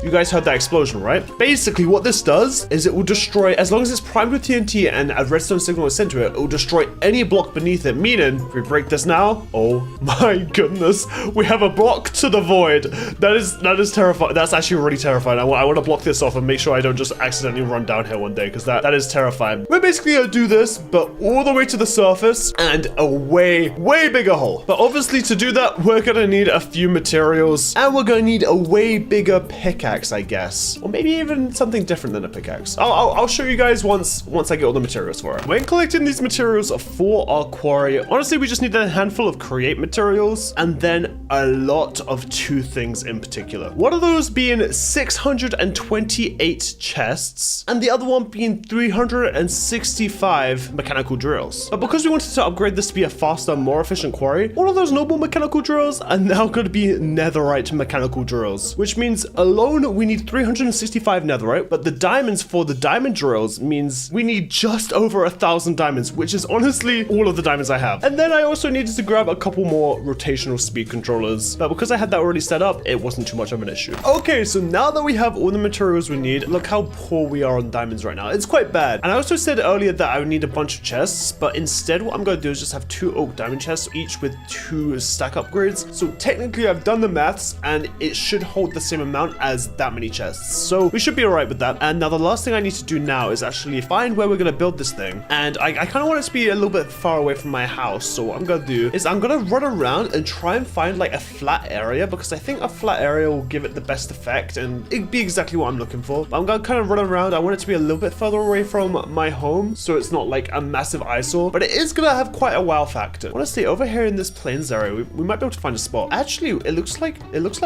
A: You guys heard that explosion, right? Basically, what this does is it will destroy, as long as it's primed with TNT and a redstone signal is sent to it, it will destroy any block beneath it. Meaning, if we break this now, oh my goodness, we have a block to the void. That is terrifying. That's actually really terrifying. I want to block this off and make sure I don't just accidentally run down here one day, because that is terrifying. We're basically gonna do this, but all the way to the surface and a way bigger hole. But obviously, to do that, we're gonna need a few materials, and we're gonna need a way bigger pickaxe, I guess, or maybe even something different than a pickaxe. I'll show you guys once I get all the materials for it. When collecting these materials for our quarry, honestly, we just need a handful of create materials and then a lot of 2 things in particular. One of those being 628 chests, and the other one being 365 mechanical drills. But because we wanted to upgrade this to be a faster, more efficient quarry, all of those normal mechanical drills are now going to be netherite mechanical drills, which means alone we need 365 netherite, but the diamonds for the diamond drills means we need just over 1,000 diamonds, which is honestly all of the diamonds I have. And then I also needed to grab a couple more rotational speed controllers, but because I had that already set up, it wasn't too much of an issue. Okay, so now that we have all the materials we need, look how poor we are on diamonds right now. It's quite bad. And I also said earlier that I would need a bunch of chests, but instead what I'm going to do is just have 2 oak diamond chests, each with 2 stack upgrades. So technically I've done the maths, and it should hold the same amount as has that many chests. So we should be all right with that. And now the last thing I need to do now is actually find where we're going to build this thing. And I kind of want it to be a little bit far away from my house. So what I'm going to do is I'm going to run around and try and find like a flat area, because I think a flat area will give it the best effect and it'd be exactly what I'm looking for. But I'm going to kind of run around. I want it to be a little bit further away from my home, so it's not like a massive eyesore, but it is going to have quite a wow factor. Honestly, over here in this plains area, we might be able to find a spot. Actually, it looks like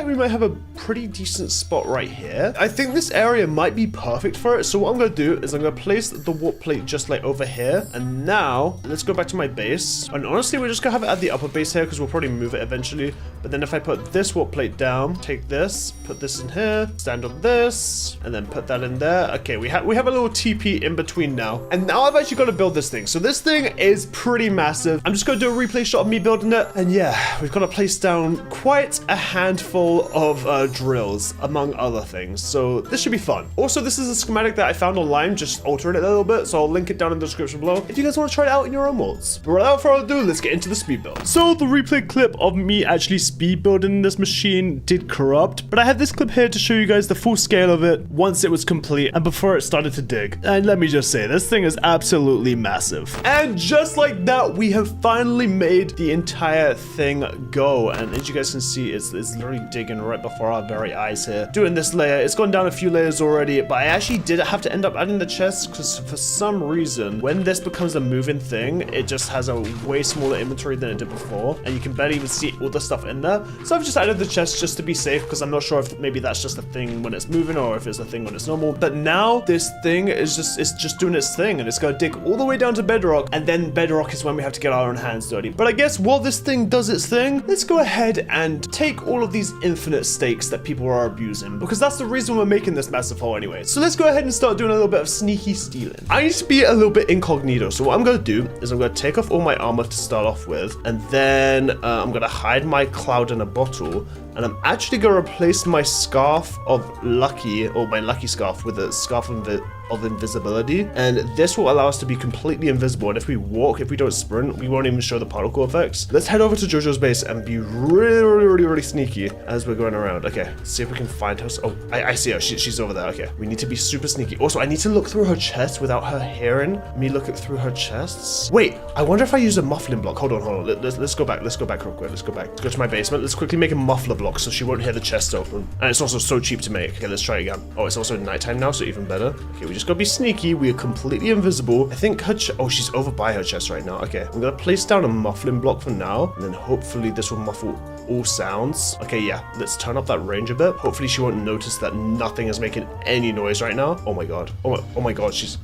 A: we might have a pretty decent spot right here. I think this area might be perfect for it. So what I'm going to do is I'm going to place the warp plate just like over here. And now let's go back to my base. And honestly, we're just going to have it at the upper base here because we'll probably move it eventually. But then if I put this warp plate down, take this, put this in here, stand on this, and then put that in there. Okay, we have a little TP in between now. And now I've actually got to build this thing. So this thing is pretty massive. I'm just going to do a replay shot of me building it. And yeah, we've got to place down quite a handful of drills, among other things. So this should be fun. Also, this is a schematic that I found online, just altering it a little bit. So I'll link it down in the description below if you guys want to try it out in your own molds. But without further ado, let's get into the speed build. So the replay clip of me actually speed building this machine did corrupt, but I have this clip here to show you guys the full scale of it once it was complete and before it started to dig. And let me just say, this thing is absolutely massive. And just like that, we have finally made the entire thing go. And as you guys can see, it's literally digging right before our very eyes here. Doing this layer, it's gone down a few layers already, but I actually did have to end up adding the chests because for some reason, when this becomes a moving thing, it just has a way smaller inventory than it did before, and you can barely even see all the stuff in there. So I've just added the chests just to be safe, because I'm not sure if maybe that's just a thing when it's moving or if it's a thing when it's normal. But now this thing is just doing its thing, and it's gonna dig all the way down to bedrock, and then bedrock is when we have to get our own hands dirty. But I guess while this thing does its thing, let's go ahead and take all of these infinite stakes that people are abusing, because that's the reason we're making this massive hole anyway. So let's go ahead and start doing a little bit of sneaky stealing. I need to be a little bit incognito, so what I'm gonna do is I'm gonna take off all my armor to start off with, and then I'm gonna hide my cloud in a bottle, and I'm actually gonna replace my scarf of lucky, or my lucky scarf, with a scarf of invisibility, and this will allow us to be completely invisible, and if we walk, if we don't sprint, we won't even show the particle effects. Let's head over to Jojo's base and be really sneaky as we're going around. Okay, see if we can find her. Oh, I see her. She's over there. Okay, we need to be super sneaky. Also, I need to look through her chest without her hearing me look through her chests. Wait, I wonder if I use a muffling block. Hold on. Let's go back real quick. Let's go to my basement. Let's quickly make a muffler block so she won't hear the chest open, and it's also so cheap to make. Okay, let's try it again. Oh, it's also nighttime now, so even better. Okay, we just gotta be sneaky. We are completely invisible. I think her oh, she's over by her chest right now. Okay, I'm gonna place down a muffling block for now, and then hopefully this will muffle all sounds. Okay, yeah, let's turn up that range a bit. Hopefully she won't notice that nothing is making any noise right now. Oh my god. Oh my god, she's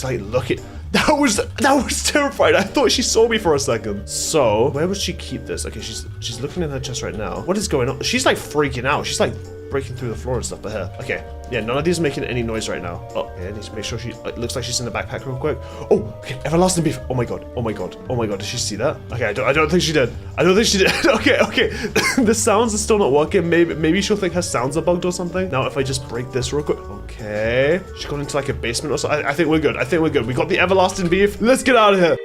A: like, look at that was terrifying. I thought she saw me for a second. So where would she keep this? Okay, she's looking in her chest right now. What is going on? She's like freaking out. She's like breaking through the floor and stuff. But here, okay, yeah, none of these are making any noise right now. Oh, yeah, I need to make sure it looks like she's in the backpack real quick. Oh, okay, everlasting beef. Oh my god. Did she see that? Okay, I don't think she did. Okay. The sounds are still not working. Maybe she'll think her sounds are bugged or something. Now if I just break this real quick. Okay, she's gone into like a basement or something. I think we're good. We got the everlasting beef. Let's get out of here.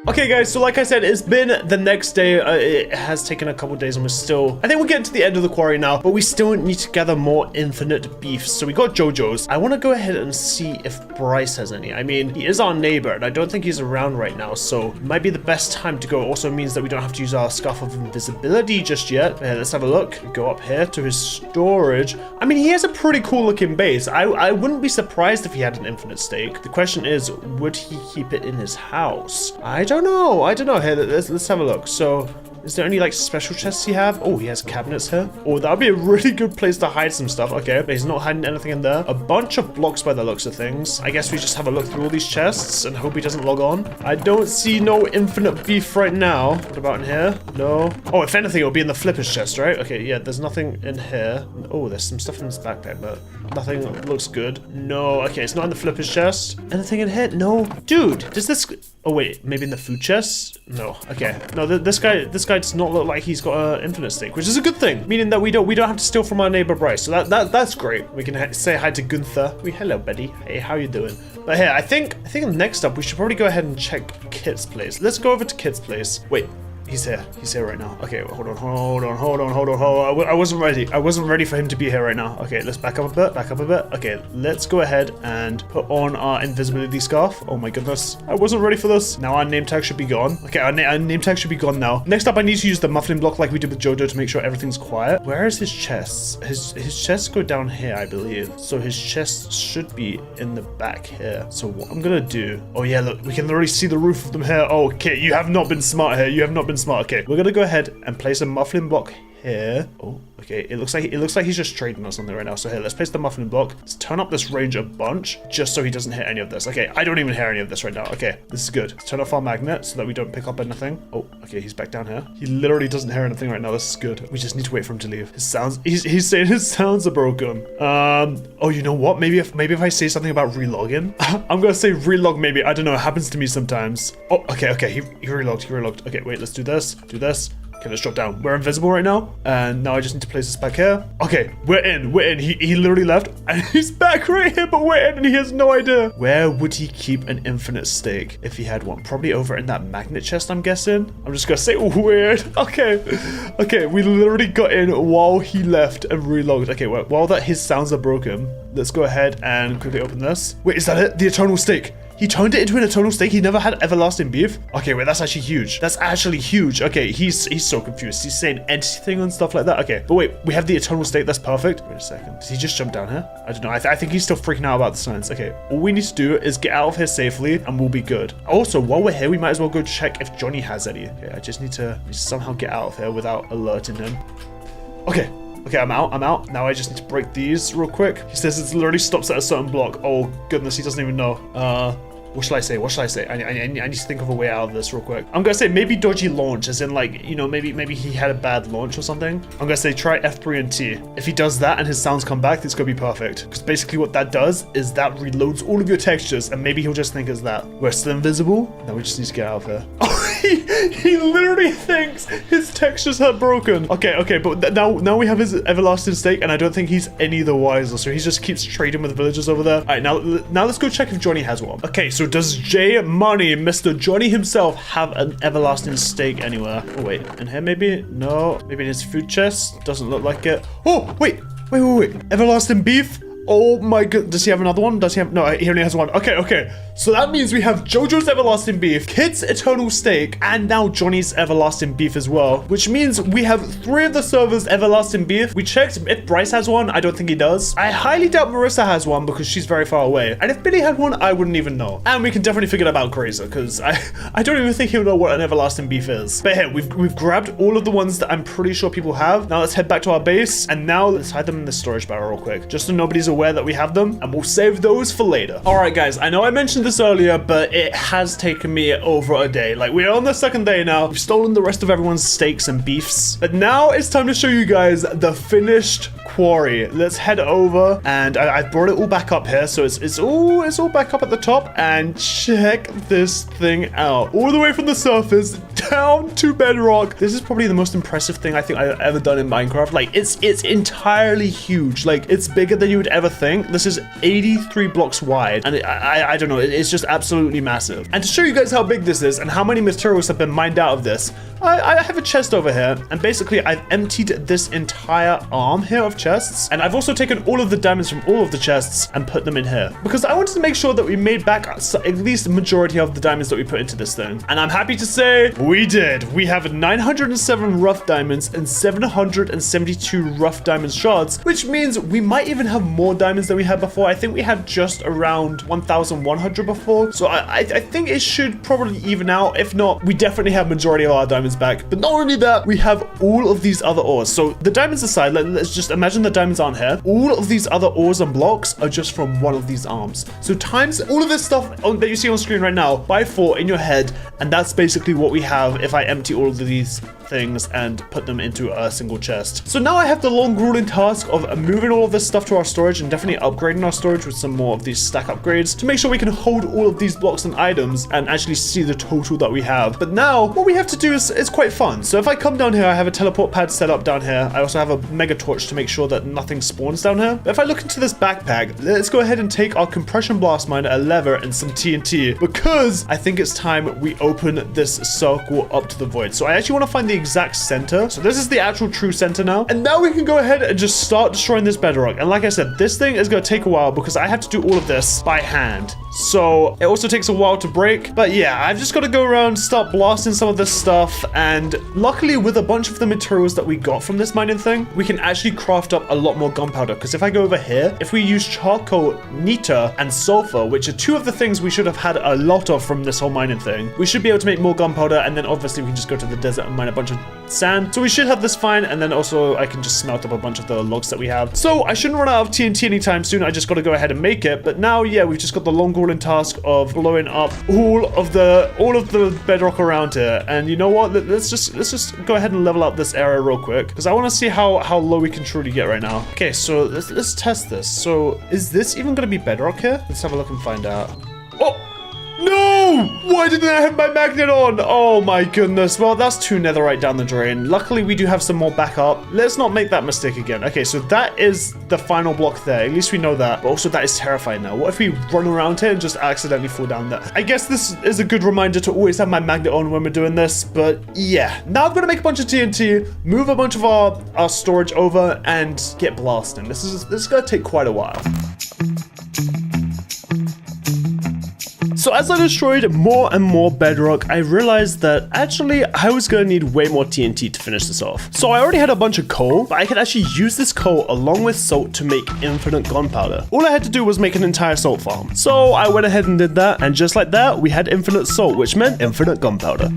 A: Okay guys, so like I said, it's been the next day. It has taken a couple days and I think we're getting to the end of the quarry now, but we still need to gather more infinite beef. So we got Jojo's. I want to go ahead and see if Bryce has any. I mean, he is our neighbor and I don't think he's around right now, so it might be the best time to go. It also means that we don't have to use our scarf of invisibility just yet. Let's have a look. Go up here to his storage. I mean, he has a pretty cool looking base. I wouldn't be surprised if he had an infinite stake. The question is, would he keep it in his house? I don't know. Here, let's have a look. So is there any like special chests he have? Oh, he has cabinets here. Oh, that would be a really good place to hide some stuff. Okay, but he's not hiding anything in there. A bunch of blocks by the looks of things. I guess we just have a look through all these chests and hope he doesn't log on. I don't see no infinite beef right now. What about in here? No. Oh, if anything, it'll be in the flippers chest, right? Okay, yeah, there's nothing in here. Oh, there's some stuff in this backpack, but nothing looks good. No, okay, it's not in the flippers chest. Anything in here? No. Dude, does this... Oh wait, maybe in the food chest? No. Okay. No, this guy guy does not look like he's got an infinite stake, which is a good thing, meaning that we don't have to steal from our neighbor Bryce. So that's great. We can say hi to Gunther. Hello, buddy. Hey, how you doing? But here, I think next up we should probably go ahead and check Kit's place. Let's go over to Kit's place. Wait. He's here right now. Okay, hold on. I wasn't ready for him to be here right now. Okay, let's back up a bit. Okay, let's go ahead and put on our invisibility scarf. Oh my goodness, I wasn't ready for this. Now our name tag should be gone. Okay, our name tag should be gone now. Next up, I need to use the muffin block like we did with Jojo to make sure everything's quiet. Where is his chests? His chests go down here, I believe. So his chests should be in the back here. So what I'm gonna do, oh yeah, look, we can already see the roof of them here. Oh, okay, you have not been smart here. You have not been smart. Okay, we're gonna go ahead and place a muffin block here. Oh, okay. It looks like he's just trading or something right now. So here, let's place the muffin block. Let's turn up this range a bunch just so he doesn't hit any of this. Okay, I don't even hear any of this right now. Okay, this is good. Let's turn off our magnet so that we don't pick up anything. Oh, okay, he's back down here. He literally doesn't hear anything right now. This is good. We just need to wait for him to leave. His sounds, he's saying his sounds are broken. Oh, you know what? Maybe if I say something about relogging, I'm gonna say relog maybe. I don't know. It happens to me sometimes. Oh, okay. He relogged. Okay, wait. Let's do this. Okay, let's drop down. We're invisible right now. And now I just need to place this back here. Okay, we're in. He literally left. And he's back right here, but we're in and he has no idea. Where would he keep an infinite stake if he had one? Probably over in that magnet chest, I'm guessing. I'm just gonna say weird. Okay, we literally got in while he left and relogged. Okay, well, while that his sounds are broken, let's go ahead and quickly open this. Wait, is that it? The eternal stake. He turned it into an eternal stake. He never had everlasting beef. Okay, wait, that's actually huge. Okay, he's so confused. He's saying anything and stuff like that. Okay, but wait, we have the eternal stake. That's perfect. Wait a second. Did he just jump down here? I don't know. I think he's still freaking out about the signs. Okay, all we need to do is get out of here safely and we'll be good. Also, while we're here, we might as well go check if Johnny has any. Okay, I just need to somehow get out of here without alerting him. Okay, I'm out. Now I just need to break these real quick. He says it literally stops at a certain block. Oh, goodness, he doesn't even know. What should I say? I need to think of a way out of this real quick. I'm gonna say maybe dodgy launch, as in like, you know, maybe he had a bad launch or something. I'm gonna say try F3 and T. If he does that and his sounds come back, it's gonna be perfect. Because basically what that does is that reloads all of your textures, and maybe he'll just think it's that. We're still invisible. Now we just need to get out of here. Oh, he literally thinks his textures are broken. Okay, but now we have his everlasting stake, and I don't think he's any the wiser. So he just keeps trading with villagers over there. All right, now let's go check if Johnny has one. Okay, so does J Money, Mr. Johnny himself, have an everlasting stake anywhere? Oh wait, in here maybe? No, maybe in his food chest. Doesn't look like it. Oh wait. Everlasting beef. Oh my god, does he have another one? Does he have, no, he only has one. Okay. So that means we have Jojo's everlasting beef, Kit's eternal stake, and now Johnny's everlasting beef as well, which means we have 3 of the servers everlasting beef. We checked if Bryce has one. I don't think he does. I highly doubt Marissa has one because she's very far away. And if Billy had one, I wouldn't even know. And we can definitely forget about Grazer because I don't even think he'll know what an everlasting beef is. But here, we've grabbed all of the ones that I'm pretty sure people have. Now let's head back to our base, and now let's hide them in the storage barrel real quick, just so nobody's aware that we have them, and we'll save those for later. All right, guys, I know I mentioned this earlier, but it has taken me over a day. Like, we're on the 2nd day now. We've stolen the rest of everyone's steaks and beefs, but now it's time to show you guys the finished quarry. Let's head over, and I brought it all back up here, so it's all back up at the top, and check this thing out. All the way from the surface down to bedrock. This is probably the most impressive thing I think I've ever done in Minecraft. Like, it's entirely huge. Like, it's bigger than you would ever think. This is 83 blocks wide, and I don't know, it's just absolutely massive. And to show you guys how big this is and how many materials have been mined out of this, I have a chest over here, and basically I've emptied this entire arm here of chests, and I've also taken all of the diamonds from all of the chests and put them in here because I wanted to make sure that we made back at least the majority of the diamonds that we put into this thing. And I'm happy to say we did. We have 907 rough diamonds and 772 rough diamond shards, which means we might even have more diamonds than we had before. I think we had just around 1,100 before, so I think it should probably even out. If not, we definitely have majority of our diamonds back. But not only that, we have all of these other ores. So the diamonds aside, let's just imagine the diamonds aren't here. All of these other ores and blocks are just from one of these arms. So times all of this stuff that you see on screen right now by 4 in your head, and that's basically what we have if I empty all of these things and put them into a single chest. So now I have the long grueling task of moving all of this stuff to our storage and definitely upgrading our storage with some more of these stack upgrades to make sure we can hold all of these blocks and items and actually see the total that we have. But now what we have to do is quite fun. So if I come down here, I have a teleport pad set up down here. I also have a mega torch to make sure that nothing spawns down here. But if I look into this backpack, let's go ahead and take our compression blast miner, a lever, and some TNT, because I think it's time we open this circle up to the void. So I actually want to find the exact center. So this is the actual true center now. And now we can go ahead and just start destroying this bedrock. And like I said, this thing is going to take a while because I have to do all of this by hand. So it also takes a while to break. But yeah, I've just got to go around, start blasting some of this stuff. And luckily, with a bunch of the materials that we got from this mining thing, we can actually craft up a lot more gunpowder. Because if I go over here, if we use charcoal, niter, and sulfur, which are two of the things we should have had a lot of from this whole mining thing, we should be able to make more gunpowder. And then obviously we can just go to the desert and mine a bunch of sand. So we should have this fine. And then also I can just smelt up a bunch of the logs that we have. So I shouldn't run out of TNT anytime soon. I just got to go ahead and make it. But now, yeah, we've just got the long grueling task of blowing up all of the bedrock around here. And you know what? Let's just go ahead and level up this area real quick because I want to see how low we can truly get right now. Okay, so let's test this. So is this even going to be bedrock here? Let's have a look and find out. Oh! No! Why didn't I have my magnet on? Oh my goodness. Well, that's 2 netherite down the drain. Luckily, we do have some more backup. Let's not make that mistake again. Okay, so that is the final block there. At least we know that. But also, that is terrifying now. What if we run around here and just accidentally fall down there? I guess this is a good reminder to always have my magnet on when we're doing this. But yeah, now I'm going to make a bunch of TNT, move a bunch of our storage over, and get blasting. This is going to take quite a while. So as I destroyed more and more bedrock, I realized that actually I was going to need way more TNT to finish this off. So I already had a bunch of coal, but I could actually use this coal along with salt to make infinite gunpowder. All I had to do was make an entire salt farm. So I went ahead and did that, and just like that, we had infinite salt, which meant infinite gunpowder.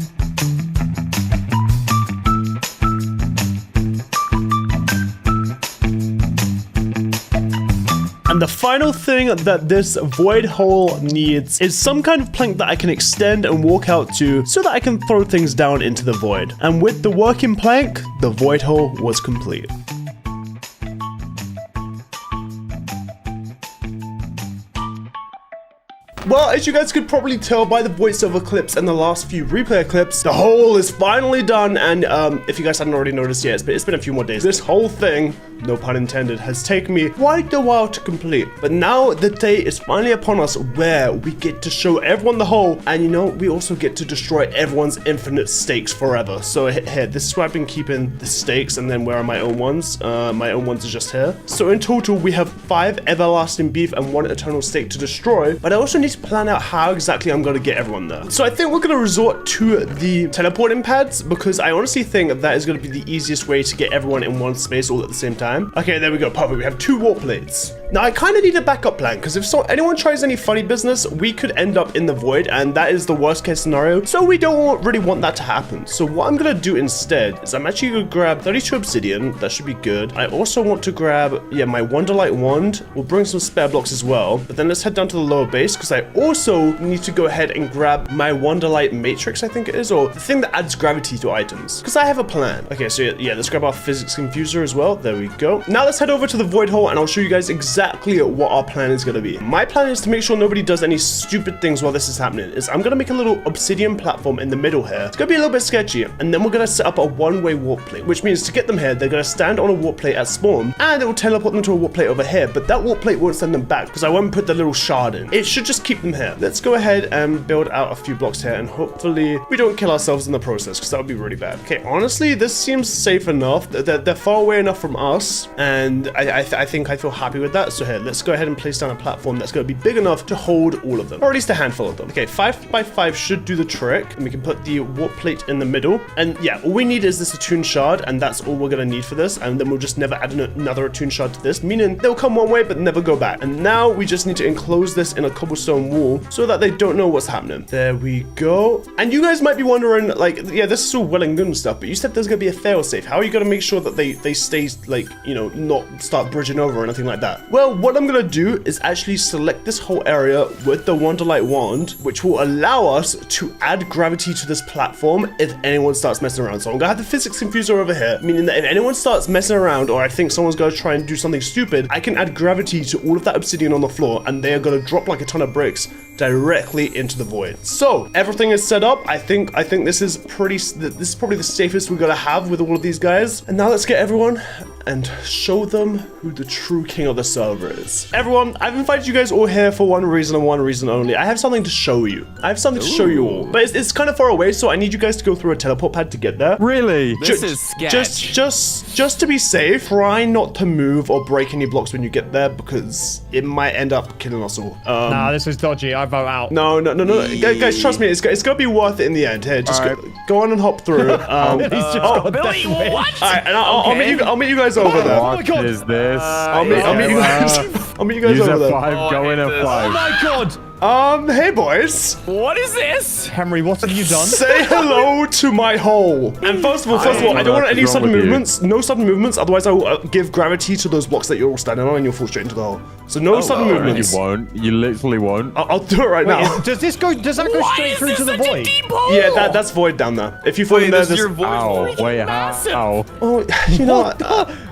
A: And the final thing that this void hole needs is some kind of plank that I can extend and walk out to so that I can throw things down into the void. And with the working plank, the void hole was complete. Well, as you guys could probably tell by the voiceover clips and the last few replay clips, the hole is finally done. And if you guys hadn't already noticed yet, it's been a few more days. This whole thing, no pun intended, has taken me quite a while to complete. But now the day is finally upon us where we get to show everyone the hole. And you know, we also get to destroy everyone's infinite stakes forever. So here, this is where I've been keeping the stakes, and then where are my own ones? My own ones are just here. So in total, we have 5 everlasting beef and 1 eternal stake to destroy. But I also need to plan out how exactly I'm going to get everyone there. So I think we're going to resort to the teleporting pads because I honestly think that is going to be the easiest way to get everyone in one space all at the same time. Okay, there we go. Perfect. We have 2 warp plates. Now I kind of need a backup plan because if anyone tries any funny business, we could end up in the void, and that is the worst case scenario. So we don't really want that to happen. So what I'm going to do instead is I'm actually going to grab 32 obsidian. That should be good. I also want to grab, yeah, my Wonderlight wand. We'll bring some spare blocks as well. But then let's head down to the lower base because I also need to go ahead and grab my Wonderlight matrix, I think it is, or the thing that adds gravity to items, because I have a plan. Okay, so yeah, let's grab our physics confuser as well. There we go. Now let's head over to the void hole and I'll show you guys exactly what our plan is going to be. My plan is to make sure nobody does any stupid things while this is happening. I'm going to make a little obsidian platform in the middle here. It's going to be a little bit sketchy, and then we're going to set up a one-way warp plate, which means to get them here, they're going to stand on a warp plate at spawn, and it will teleport them to a warp plate over here, but that warp plate won't send them back because I won't put the little shard in. It should just keep them here. Let's go ahead and build out a few blocks here, and hopefully we don't kill ourselves in the process because that would be really bad. Okay, honestly, this seems safe enough. They're far away enough from us, and I think I feel happy with that. So here, let's go ahead and place down a platform that's going to be big enough to hold all of them, or at least a handful of them. Okay, 5 by 5 should do the trick, and we can put the warp plate in the middle. And yeah, all we need is this attuned shard, and that's all we're going to need for this. And then we'll just never add another attuned shard to this, meaning they'll come one way but never go back. And now we just need to enclose this in a cobblestone wall so that they don't know what's happening. There we go. And you guys might be wondering, like, yeah, this is all well and good and stuff, but you said there's going to be a failsafe. How are you going to make sure that they stay, like, not start bridging over or anything like that? Well, what I'm gonna do is actually select this whole area with the Wonderlight wand, which will allow us to add gravity to this platform if anyone starts messing around. So I'm gonna have the physics infuser over here, meaning that if anyone starts messing around or I think someone's gonna try and do something stupid, I can add gravity to all of that obsidian on the floor and they are gonna drop like a ton of bricks directly into the void. So everything is set up. I think this is probably the safest we're gonna have with all of these guys. And now let's get everyone and show them who the true king of the server is. Everyone, I've invited you guys all here for one reason and one reason only. I have something to show you. I have something to show you all, but it's kind of far away, so I need you guys to go through a teleport pad to get there.
D: Really?
B: This is sketch.
A: Just to be safe, try not to move or break any blocks when you get there because it might end up killing us all.
C: Nah, this is dodgy. I vote out.
A: No. Guys, trust me, it's gonna be worth it in the end. Here, just go on and hop through.
B: Billy, what?
A: All right, and I'll meet you guys over there.
C: Oh my God.
D: What is this?
A: I'll meet you guys. I'll meet you guys
D: Use
A: over there.
D: F5, go in
C: Oh
D: F5.
C: my God.
A: Hey boys.
B: What is this?
C: Henry, what have you done?
A: Say hello to my hole. And first of all, I don't want any
D: What's wrong
A: sudden
D: with you?
A: movements. No sudden movements. Otherwise, I will give gravity to those blocks that you're all standing on, and you'll fall straight into the hole. So no sudden
D: You
A: movements.
D: won't. You literally won't.
A: I'll do it right now.
C: Does that go
B: Why
C: straight
B: is
C: through
B: this
C: to the
B: such a
C: void?
B: deep hole?
A: Yeah, that's void down there. If you fall in there,
F: This is
A: there's...
F: your voice.
D: Ow. Wait,
B: massive.
D: how?
A: Oh, you know what?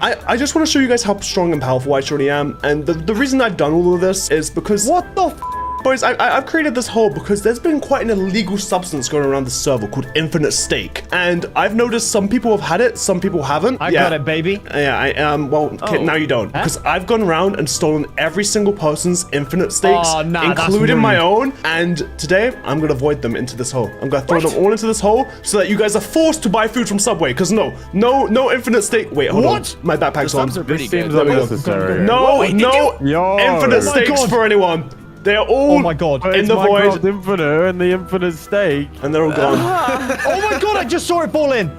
A: I just want to show you guys how strong and powerful I truly am. And the reason I've done all of this is because...
C: What the f?
A: Boys, I've created this hole because there's been quite an illegal substance going around the server called infinite steak. And I've noticed some people have had it, some people haven't.
C: I got it, baby.
A: Yeah, well, okay, now you don't. Because I've gone around and stolen every single person's infinite steaks,
C: Oh, nah, that's
A: including my
C: rude.
A: own. And today, I'm going to void them into this hole. I'm going to throw them all into this hole so that you guys are forced to buy food from Subway. Because no infinite steak. Wait, hold
C: What?
A: on. My backpack's on.
B: Subs are pretty
D: This seems
B: good.
D: unnecessary.
A: No
D: Yo.
A: infinite
D: Oh
A: steaks
C: God.
A: for anyone. They're all
C: Oh my God.
D: But
A: in
D: it's
A: the
D: Minecraft
A: void,
D: Infinite and the Infinite Steak.
A: and they're all gone.
C: Oh my God, I just saw it fall in.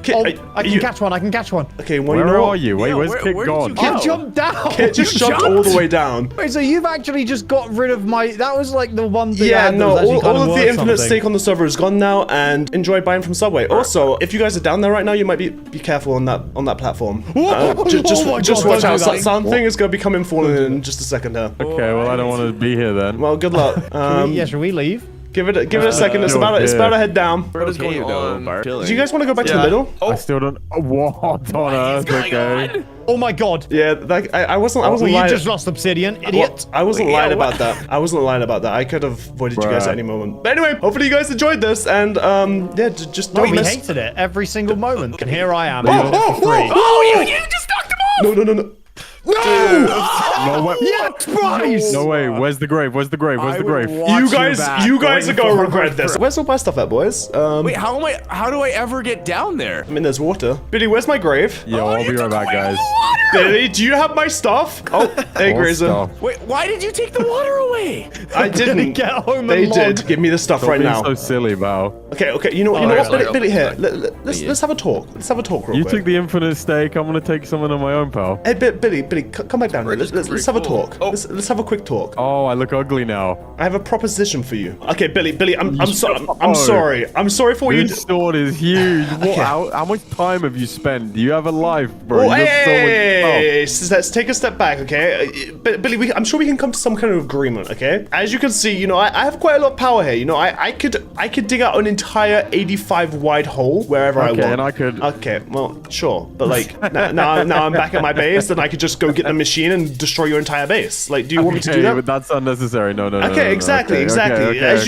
C: I can catch one.
A: Okay, well, you
D: Where
A: know
D: are
A: what?
D: you? Wait,
B: Yeah,
D: where's
B: where
D: Kit
B: did you
D: gone?
B: go?
C: Kid jumped down.
A: It just jumped all the way down.
C: Wait, so you've actually just got rid of my... That was like the one thing I
A: Yeah,
C: had that
A: no,
C: was actually
A: all
C: kind
A: of the
C: worth
A: infinite
C: something.
A: steak on the server is gone now, and enjoy buying from Subway. Also, if you guys are down there right now, you might be careful on that platform. Just
C: Oh my
A: watch
C: God, don't
A: out.
C: do that.
A: Something is gonna be coming falling in just a second here.
D: Okay, well, I don't want to be here then.
A: Well, good luck.
C: Should we leave?
A: Give it a second. It's about to head down.
F: What is going
B: Okay, though,
F: on?
B: Bart.
A: Do you guys want to go back to the
F: Yeah.
A: middle?
D: I still don't. What on earth? Okay.
C: Oh my God.
A: Yeah, I wasn't
C: Well, you
A: lying.
C: just lost obsidian, idiot.
A: I wasn't
B: Yeah,
A: lying
B: what?
A: about that. I wasn't lying about that. I could have avoided you guys
D: Bruh.
A: at any moment. But anyway, hopefully you guys enjoyed this, and just
C: No,
A: don't
C: we
A: miss.
C: hated it every single moment. And here I am.
B: Oh, you just knocked him off!
A: No.
D: No way.
C: Yes, Bryce!
D: No way. Where's the grave? Where's the grave? Where's the grave?
A: You guys are gonna regret this. Where's all my stuff at, boys?
B: Wait, how do I ever get down there?
A: I mean, there's water. Billy, where's my grave?
D: Yo, I'll be right back, guys.
A: Billy, do you have my stuff? Oh, hey,
D: What
A: Grazer.
D: stuff?
B: Wait, why did you take the water away?
A: I didn't.
C: Get home
A: They
C: and
A: did.
C: log.
A: Give me the stuff
D: Don't
A: right
D: be
A: now.
D: so silly, Bao.
A: Okay. You know what,
F: sorry,
A: Billy, here.
F: sorry.
A: Let's have a talk. Let's have a talk real
D: You
A: quick.
D: took the infinite steak. I'm gonna take someone on my own, pal.
A: Hey, Billy, come back down here. Let's have a
F: cool.
A: talk.
F: Oh.
A: Let's have a quick talk.
D: Oh, I look ugly now.
A: I have a proposition for you. Okay, Billy, I'm sorry.
D: Oh.
A: I'm sorry. I'm sorry for what you
D: This sword is huge. What? How much time have you spent? Do you have a life, bro?
A: Oh,
D: You got so much
A: hey, so let's take a step back, okay? Billy, I'm sure we can come to some kind of agreement, okay? As you can see, you know, I have quite a lot of power here. You know, I could dig out an entire 85 wide hole wherever I
D: Okay,
A: want.
D: and I could-
A: Okay, well, sure, but like now I'm back at my base, and I could just go get the machine and destroy your entire base. Like, do you want me to do
D: Okay,
A: that?
D: but that's unnecessary. No.
A: Okay, exactly.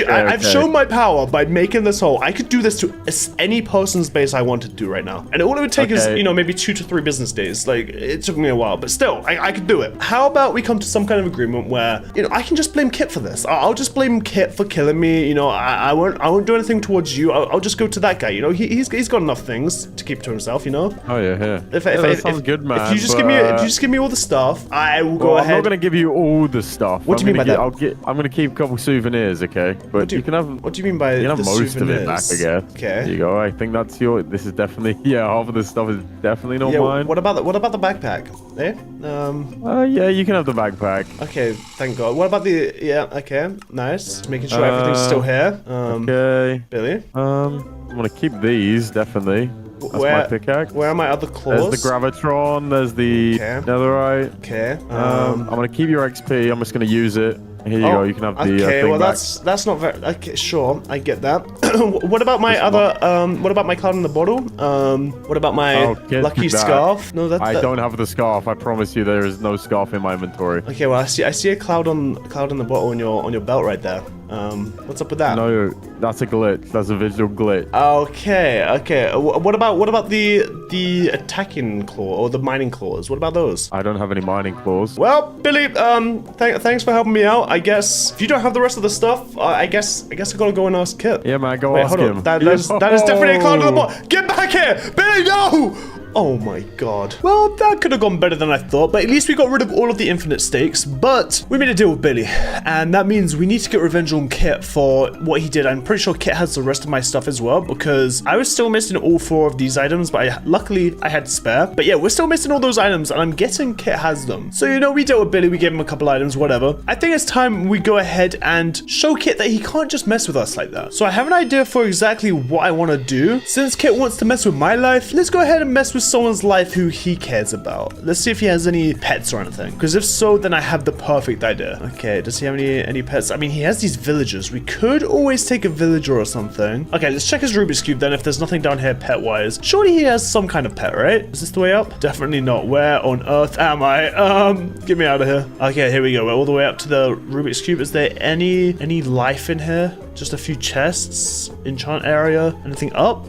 A: I've shown my power by making this hole. I could do this to any person's base I wanted to do right now. And all it would take is,
D: Okay.
A: you know, maybe 2 to 3 business days. Like, it took me a while, but still, I could do it. How about we come to some kind of agreement where, you know, I can just blame Kit for this. I'll just blame Kit for killing me. You know, I won't do anything towards you. I'll just go to that guy. You know, he's got enough things to keep to himself, you know?
D: Oh yeah.
A: That
D: sounds good, man.
A: If you just give me all the stuff, I will go
D: Well, I'm
A: ahead.
D: not gonna give you all the stuff.
A: What do you mean by that?
D: I'm gonna keep a couple souvenirs, okay? But you can have.
A: What do you mean by
D: You can have
A: the
D: most of it back, I
A: souvenirs?
D: guess.
A: Okay.
D: There you go. I think that's your. This is definitely. Yeah, half of this stuff is definitely not
A: Yeah.
D: mine.
A: What about the backpack? Eh?
D: Yeah, you can have the backpack.
A: Okay. Thank God. What about the? Yeah. Okay. Nice. Just making sure everything's still here.
D: Okay.
A: Billy.
D: I'm gonna keep these definitely. That's my pickaxe.
A: Where are my other claws?
D: There's the gravitron. There's the
A: Okay.
D: netherite.
A: Okay.
D: I'm gonna keep your XP. I'm just gonna use it. Here you go. You can have the
A: okay,
D: thing
A: well
D: back.
A: that's not very. Okay, sure, I get that. What about my other? What about my cloud in the bottle? What about my
D: get
A: lucky
D: you back.
A: scarf? No,
D: I don't have the scarf. I promise you, there is no scarf in my inventory.
A: Okay, well I see a cloud in the bottle on your belt right there. What's up with that?
D: No, that's a glitch. That's a visual glitch.
A: Okay. What about the attacking claw or the mining claws? What about those?
D: I don't have any mining claws.
A: Well, Billy, thanks for helping me out. I guess if you don't have the rest of the stuff, I guess I gotta go and ask Kit.
D: Yeah, man, go
A: Wait,
D: ask
A: hold on.
D: him.
A: That is definitely a cloud in the bottle. Get back here, Billy! No! Oh my god. Well, that could have gone better than I thought, but at least we got rid of all of the infinite stakes. But we made a deal with Billy, and that means we need to get revenge on Kit for what he did. I'm pretty sure Kit has the rest of my stuff as well, because I was still missing all 4 of these items, but luckily I had spare. But yeah, we're still missing all those items, and I'm guessing Kit has them. So, you know, we dealt with Billy, we gave him a couple items, whatever. I think it's time we go ahead and show Kit that he can't just mess with us like that. So I have an idea for exactly what I want to do. Since Kit wants to mess with my life, let's go ahead and mess with someone's life who he cares about. Let's see if he has any pets or anything, because if so, then I have the perfect idea. Okay, does he have any pets? I mean, he has these villagers. We could always take a villager or something. Okay, let's check his Rubik's Cube then if there's nothing down here pet-wise. Surely he has some kind of pet, right? Is this the way up? Definitely not. Where on earth am I? Get me out of here. Okay, here we go. We're all the way up to the Rubik's Cube. Is there any life in here? Just a few chests, enchant area, anything up?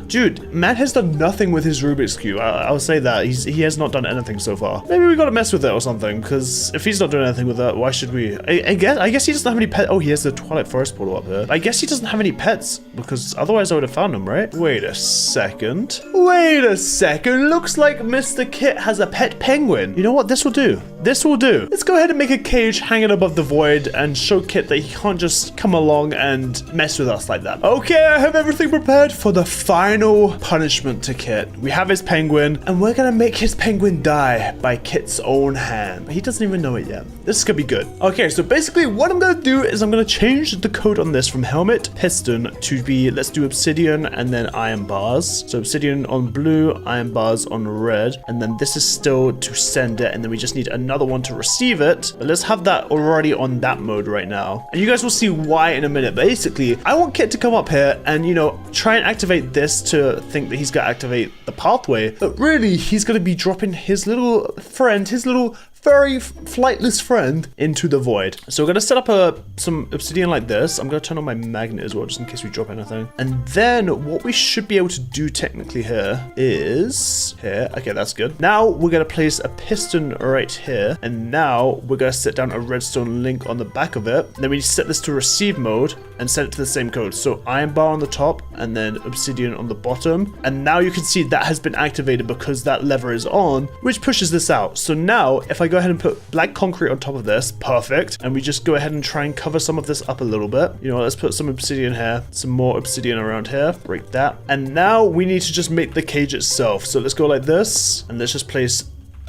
A: Dude, man has done nothing with his Rubik's Cube. I'll say that. He has not done anything so far. Maybe we gotta mess with it or something, because if he's not doing anything with that, why should we? I guess he doesn't have any pets. Oh, he has the Twilight Forest portal up here. I guess he doesn't have any pets, because otherwise I would have found him, right? Wait a second. Looks like Mr. Kit has a pet penguin. You know what? This will do. Let's go ahead and make a cage hanging above the void and show Kit that he can't just come along and mess with us like that. Okay, I have everything prepared for the final punishment to Kit. We have his penguin, and we're gonna make his penguin die by Kit's own hand. But he doesn't even know it yet. This is gonna be good. Okay, so basically what I'm gonna do is I'm gonna change the code on this from helmet, piston to be, let's do obsidian and then iron bars. So obsidian on blue, iron bars on red, and then this is still to send it, and then we just need another one to receive it. But let's have that already on that mode right now. And you guys will see why in a minute. Basically, I want Kit to come up here and, you know, try and activate this to think that he's gonna activate the pathway, but really he's gonna be dropping his little friend, his little very flightless friend into the void. So we're gonna set up some obsidian like this. I'm gonna turn on my magnet as well, just in case we drop anything. And then what we should be able to do technically here is here. Okay, that's good. Now we're gonna place a piston right here, and now we're gonna set down a redstone link on the back of it. Then we set this to receive mode and set it to the same code. So iron bar on the top and then obsidian on the bottom. And now you can see that has been activated because that lever is on, which pushes this out. So now if I go ahead and put black concrete on top of this, perfect, and we just go ahead and try and cover some of this up a little bit. You know, let's put some obsidian here, some more obsidian around here, break that, and now we need to just make the cage itself. So let's go like this, and let's just place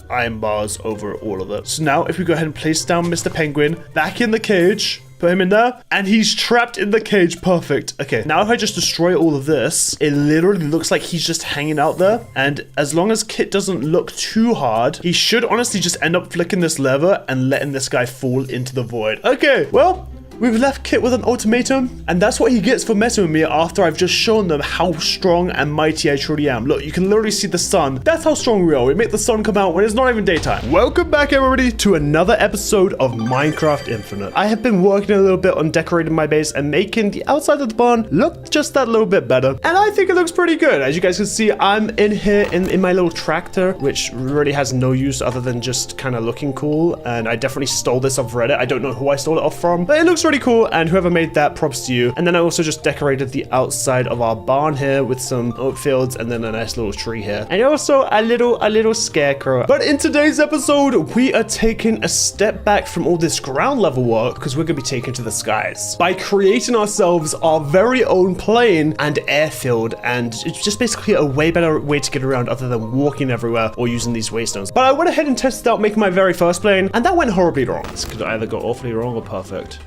A: iron bars over all of it. So now if we go ahead and place down Mr. Penguin back in the cage, put him in there, and he's trapped in the cage. Perfect. Okay, now if I just destroy all of this, it literally looks like he's just hanging out there. And as long as Kit doesn't look too hard, he should honestly just end up flicking this lever and letting this guy fall into the void. Okay, well, we've left Kit with an ultimatum, and that's what he gets for messing with me after I've just shown them how strong and mighty I truly am. Look, you can literally see the sun. That's how strong we are. We make the sun come out when it's not even daytime. Welcome back, everybody, to another episode of Minecraft Infinite. I have been working a little bit on decorating my base and making the outside of the barn look just that little bit better, and I think it looks pretty good. As you guys can see, I'm in here in my little tractor, which really has no use other than just kind of looking cool, and I definitely stole this off Reddit. I don't know who I stole it off from, but it looks really cool, and whoever made that, props to you. And then I also just decorated the outside of our barn here with some oat fields and then a nice little tree here, and also a little scarecrow. But in today's episode, we are taking a step back from all this ground level work, because we're gonna be taken to the skies by creating ourselves our very own plane and airfield, and it's just basically a way better way to get around other than walking everywhere or using these waystones. But I went ahead and tested out making my very first plane, and that went horribly wrong. This could either go awfully wrong or perfect.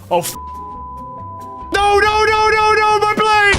A: Oh, no, my plane!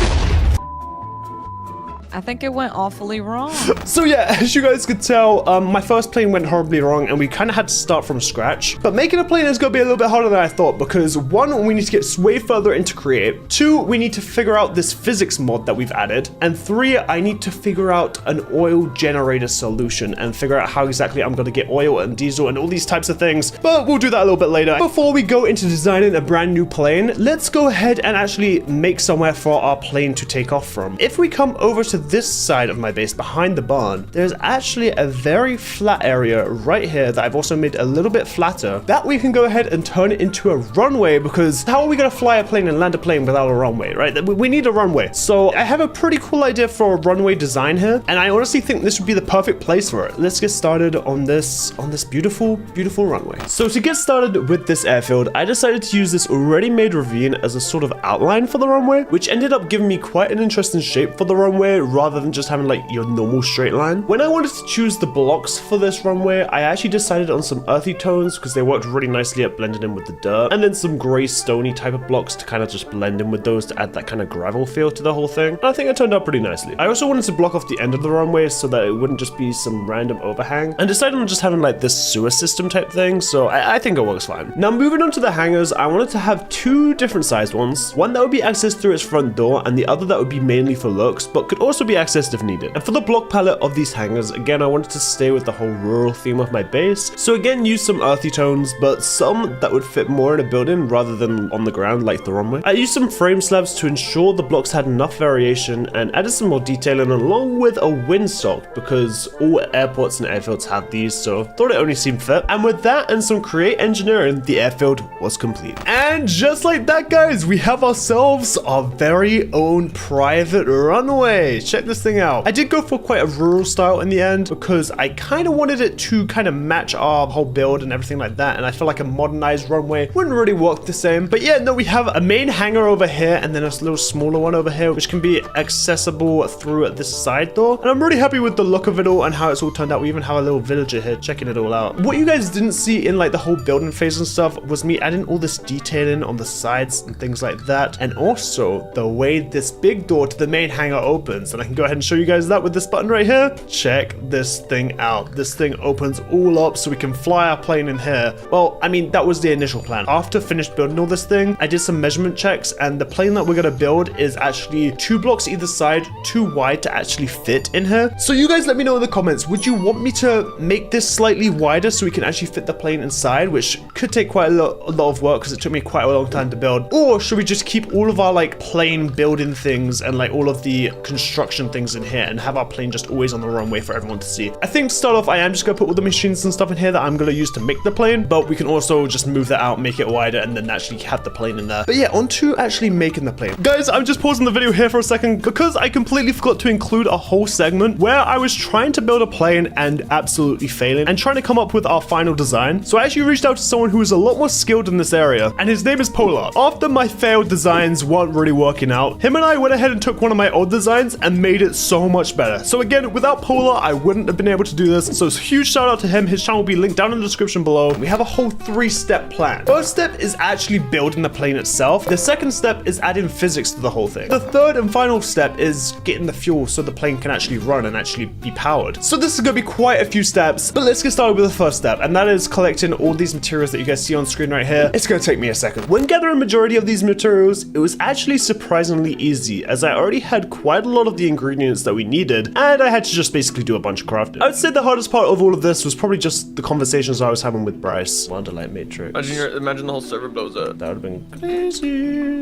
E: I think it went awfully wrong.
A: So yeah, as you guys could tell, my first plane went horribly wrong and we kind of had to start from scratch. But making a plane is going to be a little bit harder than I thought because 1, we need to get way further into Create. 2, we need to figure out this physics mod that we've added. And 3, I need to figure out an oil generator solution and figure out how exactly I'm going to get oil and diesel and all these types of things. But we'll do that a little bit later. Before we go into designing a brand new plane, let's go ahead and actually make somewhere for our plane to take off from. If we come over to this side of my base behind the barn, there's actually a very flat area right here that I've also made a little bit flatter that we can go ahead and turn it into a runway, because how are we going to fly a plane and land a plane without a runway, right? We need a runway. So I have a pretty cool idea for a runway design here, and I honestly think this would be the perfect place for it. Let's get started on this beautiful runway. So to get started with this airfield, I decided to use this already made ravine as a sort of outline for the runway, which ended up giving me quite an interesting shape for the runway rather than just having like your normal straight line. When I wanted to choose the blocks for this runway, I actually decided on some earthy tones because they worked really nicely at blending in with the dirt, and then some gray stony type of blocks to kind of just blend in with those to add that kind of gravel feel to the whole thing. And I think it turned out pretty nicely. I also wanted to block off the end of the runway so that it wouldn't just be some random overhang, and decided on just having like this sewer system type thing, so I think it works fine. Now moving on to the hangars, I wanted to have 2 different sized ones. One that would be accessed through its front door, and the other that would be mainly for looks, but could also be accessed if needed. And for the block palette of these hangars, again, I wanted to stay with the whole rural theme of my base. So again, use some earthy tones, but some that would fit more in a building rather than on the ground like the runway. I used some frame slabs to ensure the blocks had enough variation, and added some more detailing along with a windsock because all airports and airfields have these, so thought it only seemed fit. And with that and some create engineering, the airfield was complete. And just like that, guys, we have ourselves our very own private runway. Check this thing out. I did go for quite a rural style in the end because I kind of wanted it to kind of match our whole build and everything like that, and I feel like a modernized runway wouldn't really work the same. But yeah, no, we have a main hangar over here and then a little smaller one over here which can be accessible through this side door, and I'm really happy with the look of it all and how it's all turned out. We even have a little villager here checking it all out. What you guys didn't see in like the whole building phase and stuff was me adding all this detailing on the sides and things like that, and also the way this big door to the main hangar opens, and I can go ahead and show you guys that with this button right here. Check this thing out. This thing opens all up so we can fly our plane in here. Well, I mean, that was the initial plan. After finished building all this thing, I did some measurement checks, and the plane that we're gonna build is actually 2 blocks either side, too wide to actually fit in here. So you guys let me know in the comments, would you want me to make this slightly wider so we can actually fit the plane inside, which could take quite a lot of work because it took me quite a long time to build, or should we just keep all of our like plane building things and like all of the construction things in here and have our plane just always on the runway for everyone to see? I think to start off, I am just gonna put all the machines and stuff in here that I'm gonna use to make the plane, but we can also just move that out, make it wider, and then actually have the plane in there. But yeah, on to actually making the plane. Guys, I'm just pausing the video here for a second because I completely forgot to include a whole segment where I was trying to build a plane and absolutely failing and trying to come up with our final design. So I actually reached out to someone who is a lot more skilled in this area, and his name is Polar. After my failed designs weren't really working out, him and I went ahead and took one of my old designs and made it so much better. So again, without Polar, I wouldn't have been able to do this. So it's a huge shout out to him. His channel will be linked down in the description below. We have a whole 3-step plan. First step is actually building the plane itself. The second step is adding physics to the whole thing. The third and final step is getting the fuel so the plane can actually run and actually be powered. So this is going to be quite a few steps, but let's get started with the first step, and that is collecting all these materials that you guys see on screen right here. It's going to take me a second. When gathering majority of these materials, it was actually surprisingly easy as I already had quite a lot of the ingredients that we needed, and I had to just basically do a bunch of crafting. I would say the hardest part of all of this was probably just the conversations I was having with Bryce. Wonderlight Matrix.
F: Imagine the whole server blows up.
A: That would have been crazy.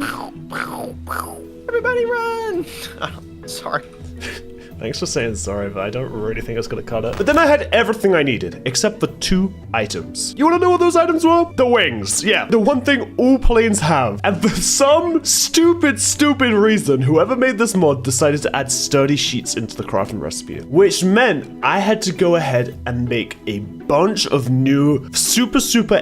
F: Everybody run! Sorry.
A: Thanks for saying sorry, but I don't really think it's gonna cut it. But then I had everything I needed, except for 2 items. You wanna know what those items were? The wings. Yeah, the one thing all planes have. And for some stupid reason, whoever made this mod decided to add sturdy sheets into the crafting recipe, which meant I had to go ahead and make a bunch of new super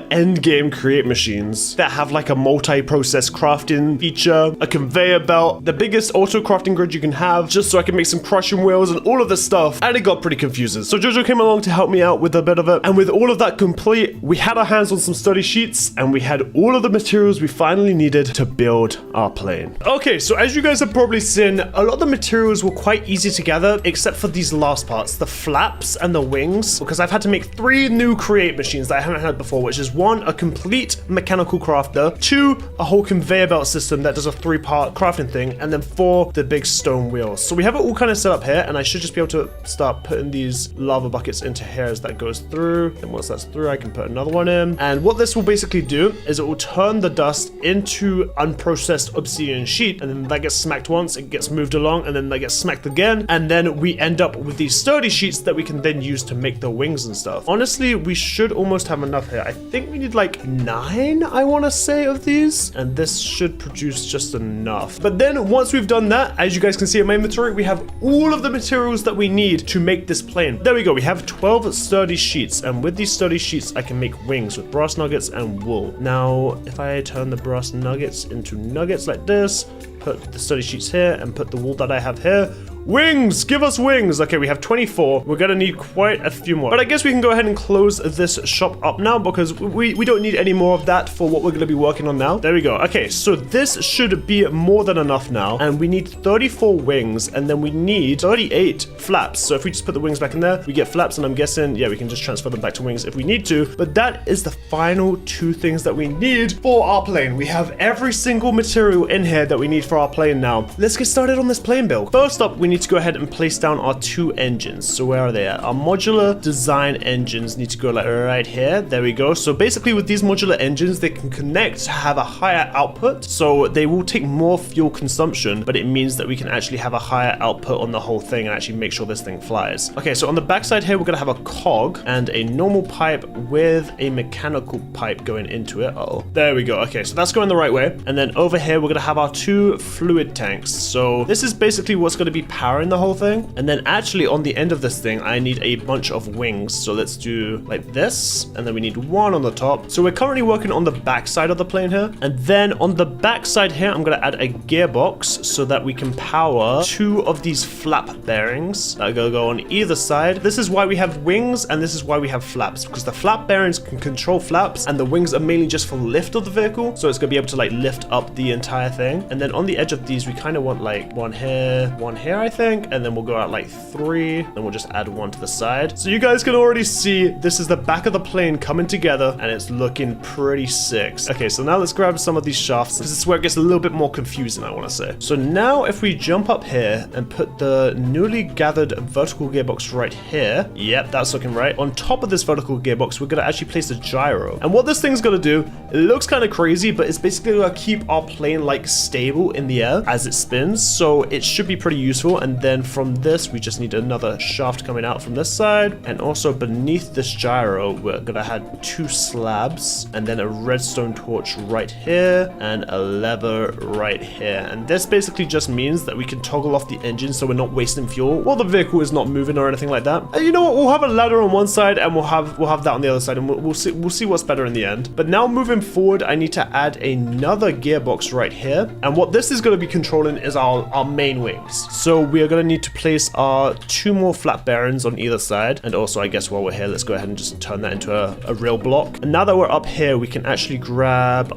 A: end game create machines that have like a multi-process crafting feature, a conveyor belt, the biggest auto crafting grid you can have, just so I can make some crushing piston wheels and all of this stuff, and it got pretty confusing. So Jojo came along to help me out with a bit of it, and with all of that complete, we had our hands on some study sheets, and we had all of the materials we finally needed to build our plane. Okay, so as you guys have probably seen, a lot of the materials were quite easy to gather, except for these last parts, the flaps and the wings, because I've had to make 3 new create machines that I haven't had before, which is 1, a complete mechanical crafter, 2, a whole conveyor belt system that does a 3-part crafting thing, and then 4, the big stone wheels. So we have it all kind of set up here, and I should just be able to start putting these lava buckets into here as that goes through. And once that's through, I can put another one in. And what this will basically do is it will turn the dust into unprocessed obsidian sheet, and then that gets smacked once, it gets moved along, and then that gets smacked again, and then we end up with these sturdy sheets that we can then use to make the wings and stuff. Honestly, we should almost have enough here. I think we need like 9, I want to say, of these, and this should produce just enough. But then once we've done that, as you guys can see in my inventory, we have all of the materials that we need to make this plane. There we go. We have 12 sturdy sheets, and with these sturdy sheets, I can make wings with brass nuggets and wool. Now, if I turn the brass nuggets into nuggets like this, put the sturdy sheets here, and put the wool that I have here, wings! Give us wings! Okay, we have 24. We're gonna need quite a few more. But I guess we can go ahead and close this shop up now, because we don't need any more of that for what we're gonna be working on now. There we go. Okay, so this should be more than enough now. And we need 34 wings, and then we need 38 flaps. So if we just put the wings back in there, we get flaps, and I'm guessing, yeah, we can just transfer them back to wings if we need to. But that is the final 2 things that we need for our plane. We have every single material in here that we need for our plane now. Let's get started on this plane build. First up, we need to go ahead and place down our 2 engines. So where are they at? Our modular design engines need to go like right here. There we go. So basically with these modular engines, they can connect to have a higher output. So they will take more fuel consumption, but it means that we can actually have a higher output on the whole thing and actually make sure this thing flies. Okay, so on the backside here, we're gonna have a cog and a normal pipe with a mechanical pipe going into it. Uh-oh. There we go. Okay, so that's going the right way. And then over here, we're gonna have our 2 fluid tanks. So this is basically what's gonna be powering the whole thing. And then actually on the end of this thing, I need a bunch of wings. So let's do like this, and then we need 1 on the top. So we're currently working on the back side of the plane here. And then on the back side here, I'm gonna add a gearbox so that we can power 2 of these flap bearings that are gonna go on either side. This is why we have wings, and this is why we have flaps, because the flap bearings can control flaps, and the wings are mainly just for lift of the vehicle. So it's gonna be able to like lift up the entire thing. And then on the edge of these, we kind of want like 1 here, I think, and then we'll go out like 3, then we'll just add 1 to the side. So you guys can already see this is the back of the plane coming together, and it's looking pretty sick. Okay, so now let's grab some of these shafts, because this is where it gets a little bit more confusing, I want to say. So now if we jump up here and put the newly gathered vertical gearbox right here, yep, that's looking right. On top of this vertical gearbox, we're gonna actually place a gyro. And what this thing's gonna do, it looks kind of crazy, but it's basically gonna keep our plane like stable in the air as it spins. So it should be pretty useful. And then from this, we just need another shaft coming out from this side. And also beneath this gyro, we're gonna have 2 slabs, and then a redstone torch right here, and a lever right here. And this basically just means that we can toggle off the engine so we're not wasting fuel while the vehicle is not moving or anything like that. And you know what? We'll have a ladder on one side, and we'll have that on the other side, and we'll see what's better in the end. But now moving forward, I need to add another gearbox right here. And what this is going to be controlling is our main wings. So we are going to need to place our 2 more flat bearings on either side. And also, I guess while we're here, let's go ahead and just turn that into a real block. And now that we're up here, we can actually grab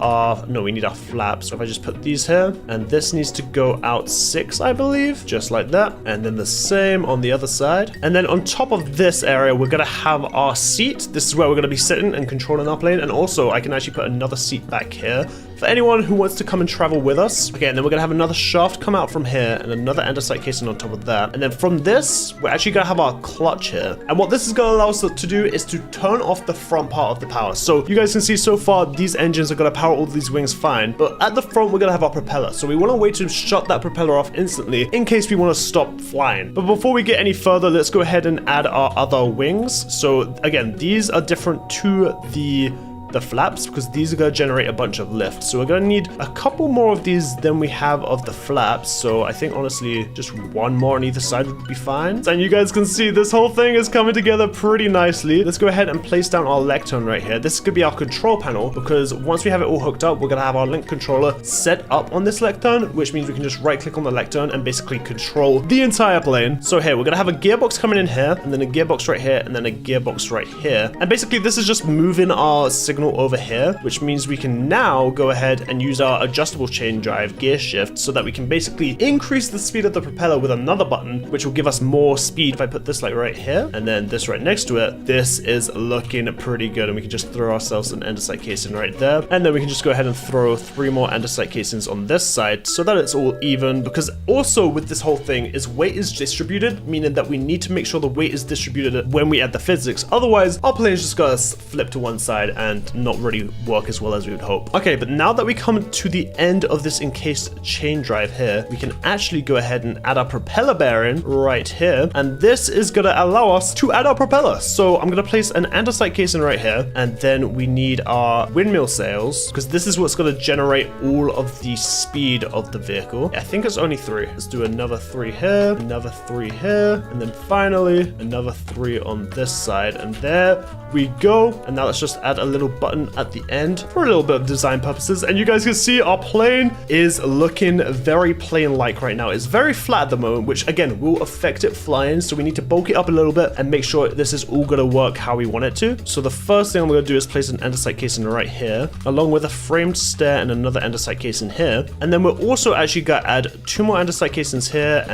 A: we need our flaps. So if I just put these here, and this needs to go out 6, I believe, just like that. And then the same on the other side. And then on top of this area, we're going to have our seat. This is where we're going to be sitting and controlling our plane. And also, I can actually put another seat back here for anyone who wants to come and travel with us. Okay, and then we're gonna have another shaft come out from here and another andesite casing on top of that. And then from this, we're actually gonna have our clutch here. And what this is gonna allow us to do is to turn off the front part of the power. So you guys can see so far, these engines are gonna power all these wings fine, but at the front, we're gonna have our propeller. So we wanna wait to shut that propeller off instantly in case we wanna stop flying. But before we get any further, let's go ahead and add our other wings. So again, these are different to the the flaps because these are going to generate a bunch of lift. So we're going to need a couple more of these than we have of the flaps. So I think honestly, just one more on either side would be fine. And you guys can see this whole thing is coming together pretty nicely. Let's go ahead and place down our lectern right here. This could be our control panel because once we have it all hooked up, we're going to have our link controller set up on this lectern, which means we can just right click on the lectern and basically control the entire plane. So here, we're going to have a gearbox coming in here, and then a gearbox right here, and then a gearbox right here. And basically this is just moving our signal over here, which means we can now go ahead and use our adjustable chain drive gear shift so that we can basically increase the speed of the propeller with another button, which will give us more speed. If I put this like right here, and then this right next to it, this is looking pretty good, and we can just throw ourselves an andesite casing right there, and then we can just go ahead and throw 3 more andesite casings on this side so that it's all even, because also with this whole thing is weight is distributed, meaning that we need to make sure the weight is distributed when we add the physics. Otherwise, our plane's just gonna flip to one side and not really work as well as we would hope. Okay, but now that we come to the end of this encased chain drive here, we can actually go ahead and add our propeller bearing right here, and this is gonna allow us to add our propeller. So I'm gonna place an andesite casing right here, and then we need our windmill sails, because this is what's gonna generate all of the speed of the vehicle. I think it's only 3. Let's do another 3 here, another 3 here, and then finally another 3 on this side, and there we go. And now let's just add a little button at the end for a little bit of design purposes, and you guys can see our plane is looking very plane-like right now. It's very flat at the moment, which again will affect it flying, so we need to bulk it up a little bit and make sure this is all gonna work how we want it to. So the first thing I'm gonna do is place an andesite casing right here, along with a framed stair and another andesite casing here, and then we're also actually gonna add 2 more andesite casings here,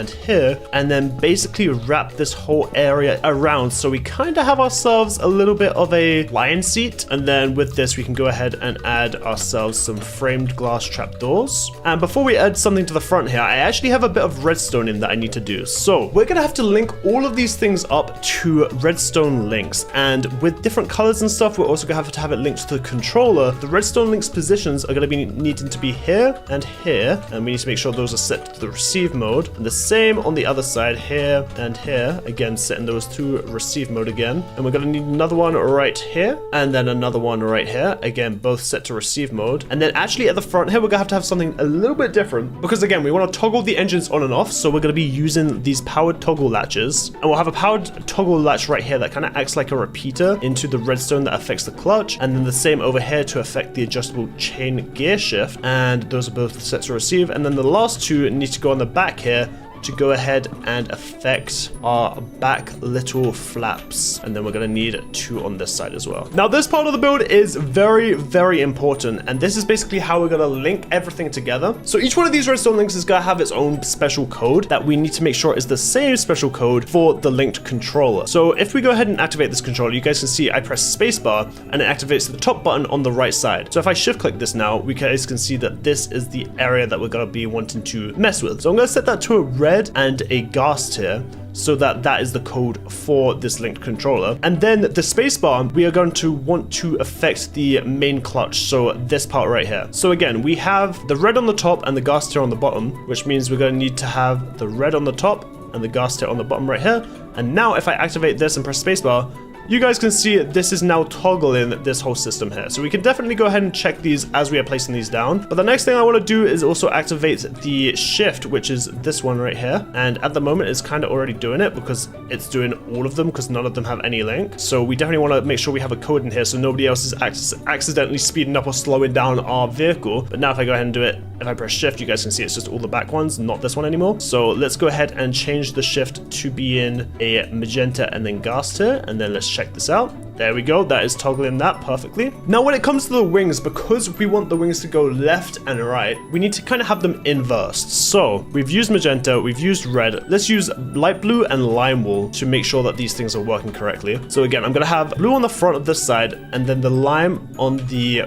A: and then basically wrap this whole area around, so we kind of have ourselves a little bit of a lion seat. And then with this, we can go ahead and add ourselves some framed glass trapdoors. And before we add something to the front here, I actually have a bit of redstone in that I need to do. So we're gonna have to link all of these things up to redstone links, and with different colors and stuff, we're also gonna have to have it linked to the controller. The redstone links positions are gonna be needing to be here, and we need to make sure those are set to the receive mode, and the same on the other side, here and here, again setting those to receive mode again. And we're gonna need another one right here, and then another one right here, again both set to receive mode. And then actually at the front here, we're gonna have something a little bit different, because again we want to toggle the engines on and off, so we're going to be using these powered toggle latches, and we'll have a powered toggle latch right here that kind of acts like a repeater into the redstone that affects the clutch, and then the same over here to affect the adjustable chain gear shift, and those are both set to receive. And then the last 2 need to go on the back here to go ahead and affect our back little flaps, and then we're gonna need 2 on this side as well. Now this part of the build is very, very important, and this is basically how we're gonna link everything together. So each one of these redstone links is gonna have its own special code that we need to make sure is the same special code for the linked controller. So if we go ahead and activate this controller, you guys can see I press spacebar and it activates the top button on the right side. So if I shift click this now, we guys can see that this is the area that we're gonna be wanting to mess with. So I'm gonna set that to a red and a ghast here, so that is the code for this linked controller. And then the spacebar, we are going to want to affect the main clutch, so this part right here. So again, we have the red on the top and the ghast here on the bottom, which means we're going to need to have the red on the top and the ghast here on the bottom right here. And now if I activate this and press spacebar, you guys can see this is now toggling this whole system here. So we can definitely go ahead and check these as we are placing these down. But the next thing I want to do is also activate the shift, which is this one right here. And at the moment it's kind of already doing it because it's doing all of them, because none of them have any link. So we definitely want to make sure we have a code in here so nobody else is accidentally speeding up or slowing down our vehicle. But now if I go ahead and do it, if I press shift, you guys can see it's just all the back ones, not this one anymore. So let's go ahead and change the shift to being a magenta and then ghast here, and then let's check this out. There we go, that is toggling that perfectly. Now when it comes to the wings, because we want the wings to go left and right, we need to kind of have them inversed. So we've used magenta, we've used red, let's use light blue and lime wool to make sure that these things are working correctly. So again, I'm gonna have blue on the front of this side and then the lime on the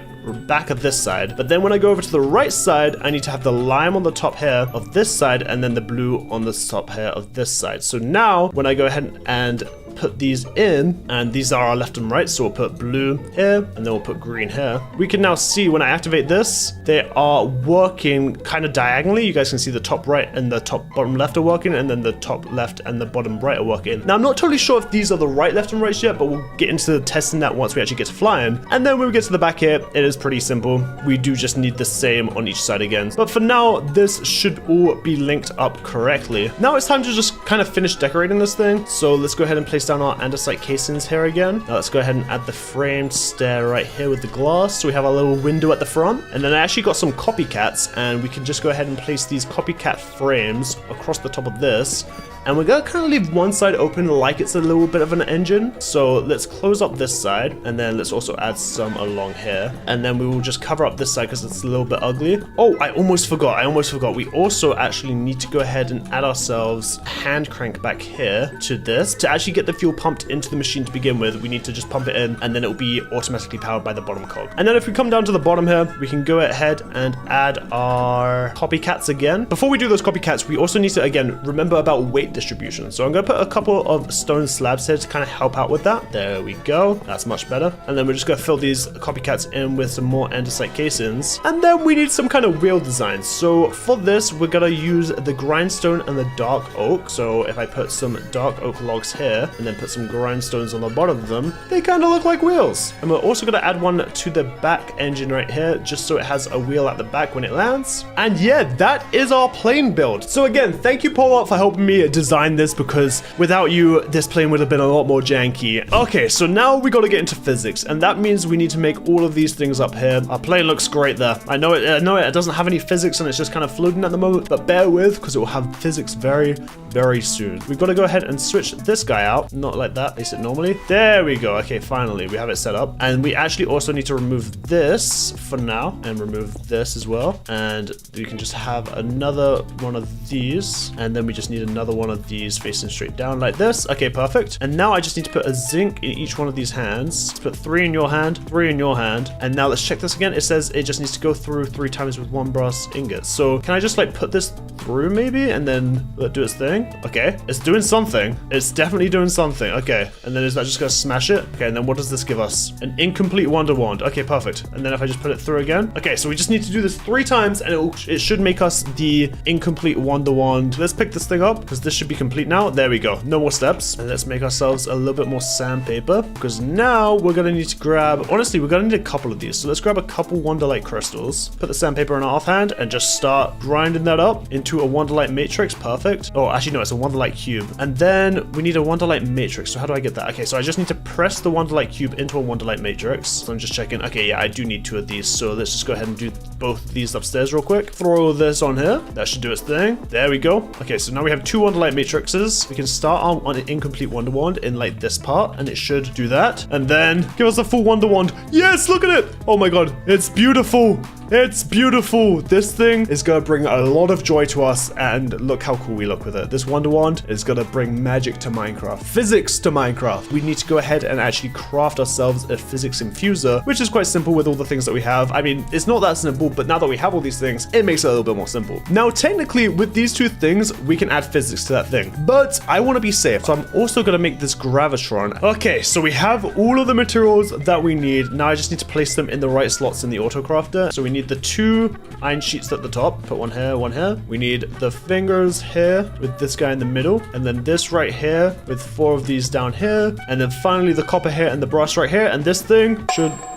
A: back of this side. But then when I go over to the right side, I need to have the lime on the top here of this side and then the blue on the top here of this side. So now when I go ahead and put these in, and these are our left and right, so we'll put blue here, and then we'll put green here. We can now see when I activate this, they are working kind of diagonally. You guys can see the top right and the top bottom left are working, and then the top left and the bottom right are working. Now, I'm not totally sure if these are the right, left, and right yet, but we'll get into testing that once we actually get to flying. And then when we get to the back here, it is pretty simple. We do just need the same on each side again. But for now, this should all be linked up correctly. Now it's time to just kind of finish decorating this thing. So let's go ahead and place down our andesite casings here again. Now let's go ahead and add the framed stair right here with the glass. So we have a little window at the front. And then I actually got some copycats, and we can just go ahead and place these copycat frames across the top of this. And we're gonna kind of leave one side open like it's a little bit of an engine. So let's close up this side, and then let's also add some along here. And then we will just cover up this side because it's a little bit ugly. Oh, I almost forgot. We also actually need to go ahead and add ourselves a hand crank back here to this. To actually get the fuel pumped into the machine to begin with, we need to just pump it in, and then it will be automatically powered by the bottom cog. And then if we come down to the bottom here, we can go ahead and add our copycats again. Before we do those copycats, we also need to, again, remember about weight distribution. So I'm going to put a couple of stone slabs here to kind of help out with that. There we go. That's much better. And then we're just going to fill these copycats in with some more andesite casings. And then we need some kind of wheel design. So for this, we're going to use the grindstone and the dark oak. So if I put some dark oak logs here and then put some grindstones on the bottom of them, they kind of look like wheels. And we're also going to add one to the back engine right here, just so it has a wheel at the back when it lands. And yeah, that is our plane build. So again, thank you, Paul, for helping me design this, because without you, this plane would have been a lot more janky. Okay, so now we got to get into physics, and that means we need to make all of these things up here. Our plane looks great there. I know it doesn't have any physics, and it's just kind of floating at the moment, but bear with, because it will have physics very, very soon. We've got to go ahead and switch this guy out, not like that, place it normally. There we go. Okay, finally, we have it set up, and we actually also need to remove this for now, and remove this as well, and we can just have another one of these, and then we just need another one of these facing straight down like this. Okay, perfect. And now I just need to put a zinc in each one of these hands. Let's put 3 in your hand, 3 in your hand, and now let's check this again. It says it just needs to go through 3 times with 1 brass ingot. So can I just like put this through maybe, and then let it do its thing? Okay, it's doing something. It's definitely doing something. Okay, and then is that just gonna smash it? Okay, and then what does this give us? An incomplete wonder wand. Okay, perfect. And then if I just put it through again. Okay, so we just need to do this 3 times, and it should make us the incomplete wonder wand. Let's pick this thing up, because this should be complete now. There we go. No more steps. And let's make ourselves a little bit more sandpaper, because now we're gonna need to grab, honestly, we're gonna need a couple of these. So let's grab a couple Wonderlight crystals, put the sandpaper in our offhand, and just start grinding that up into a Wonderlight matrix. Perfect. Oh, actually no, it's a Wonderlight cube. And then we need a Wonderlight matrix. So how do I get that? Okay, so I just need to press the Wonderlight cube into a Wonderlight matrix. So I'm just checking. Okay, yeah, I do need 2 of these. So let's just go ahead and do both of these upstairs real quick. Throw this on here. That should do its thing. There we go. Okay, so now we have 2 Wonderlight matrices. We can start on an incomplete Wonder Wand in like this part, and it should do that. And then give us a full Wonder Wand. Yes, look at it. Oh my god, it's beautiful. It's beautiful. This thing is gonna bring a lot of joy to us, and look how cool we look with it. This Wonder Wand is gonna bring magic to Minecraft, physics to Minecraft. We need to go ahead and actually craft ourselves a physics infuser, which is quite simple with all the things that we have. I mean, it's not that simple, but now that we have all these things, it makes it a little bit more simple. Now, technically, with these 2 things, we can add physics to that thing, but I want to be safe, so I'm also gonna make this gravitron. Okay, so we have all of the materials that we need. Now I just need to place them in the right slots in the auto crafter. So we need the 2 iron sheets at the top. Put one here, one here. We need the fingers here with this guy in the middle, and then this right here with 4 of these down here, and then finally the copper here and the brass right here, and this thing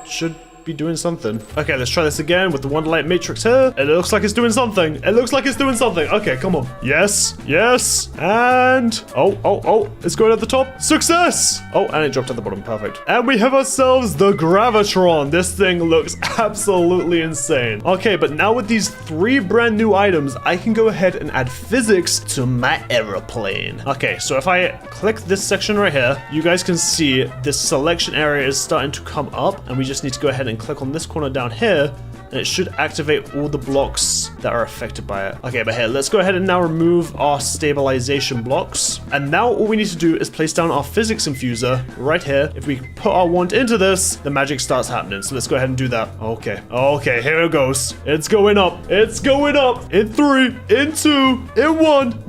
A: should be doing something. Okay, let's try this again with the Wonderlight matrix here. It looks like it's doing something. It looks like it's doing something. Okay, come on. Yes, yes, and oh, it's going at the top. Success! Oh, and it dropped at the bottom. Perfect. And we have ourselves the gravitron. This thing looks absolutely insane. Okay, but now with these 3 brand new items, I can go ahead and add physics to my aeroplane. Okay, so if I click this section right here, you guys can see this selection area is starting to come up, and we just need to go ahead and click on this corner down here, and it should activate all the blocks that are affected by it. Okay, but here, let's go ahead and now remove our stabilization blocks. And now all we need to do is place down our physics infuser right here. If we put our wand into this, the magic starts happening. So let's go ahead and do that. Okay, here it goes. It's going up. It's going up. In 3, in 2, in 1.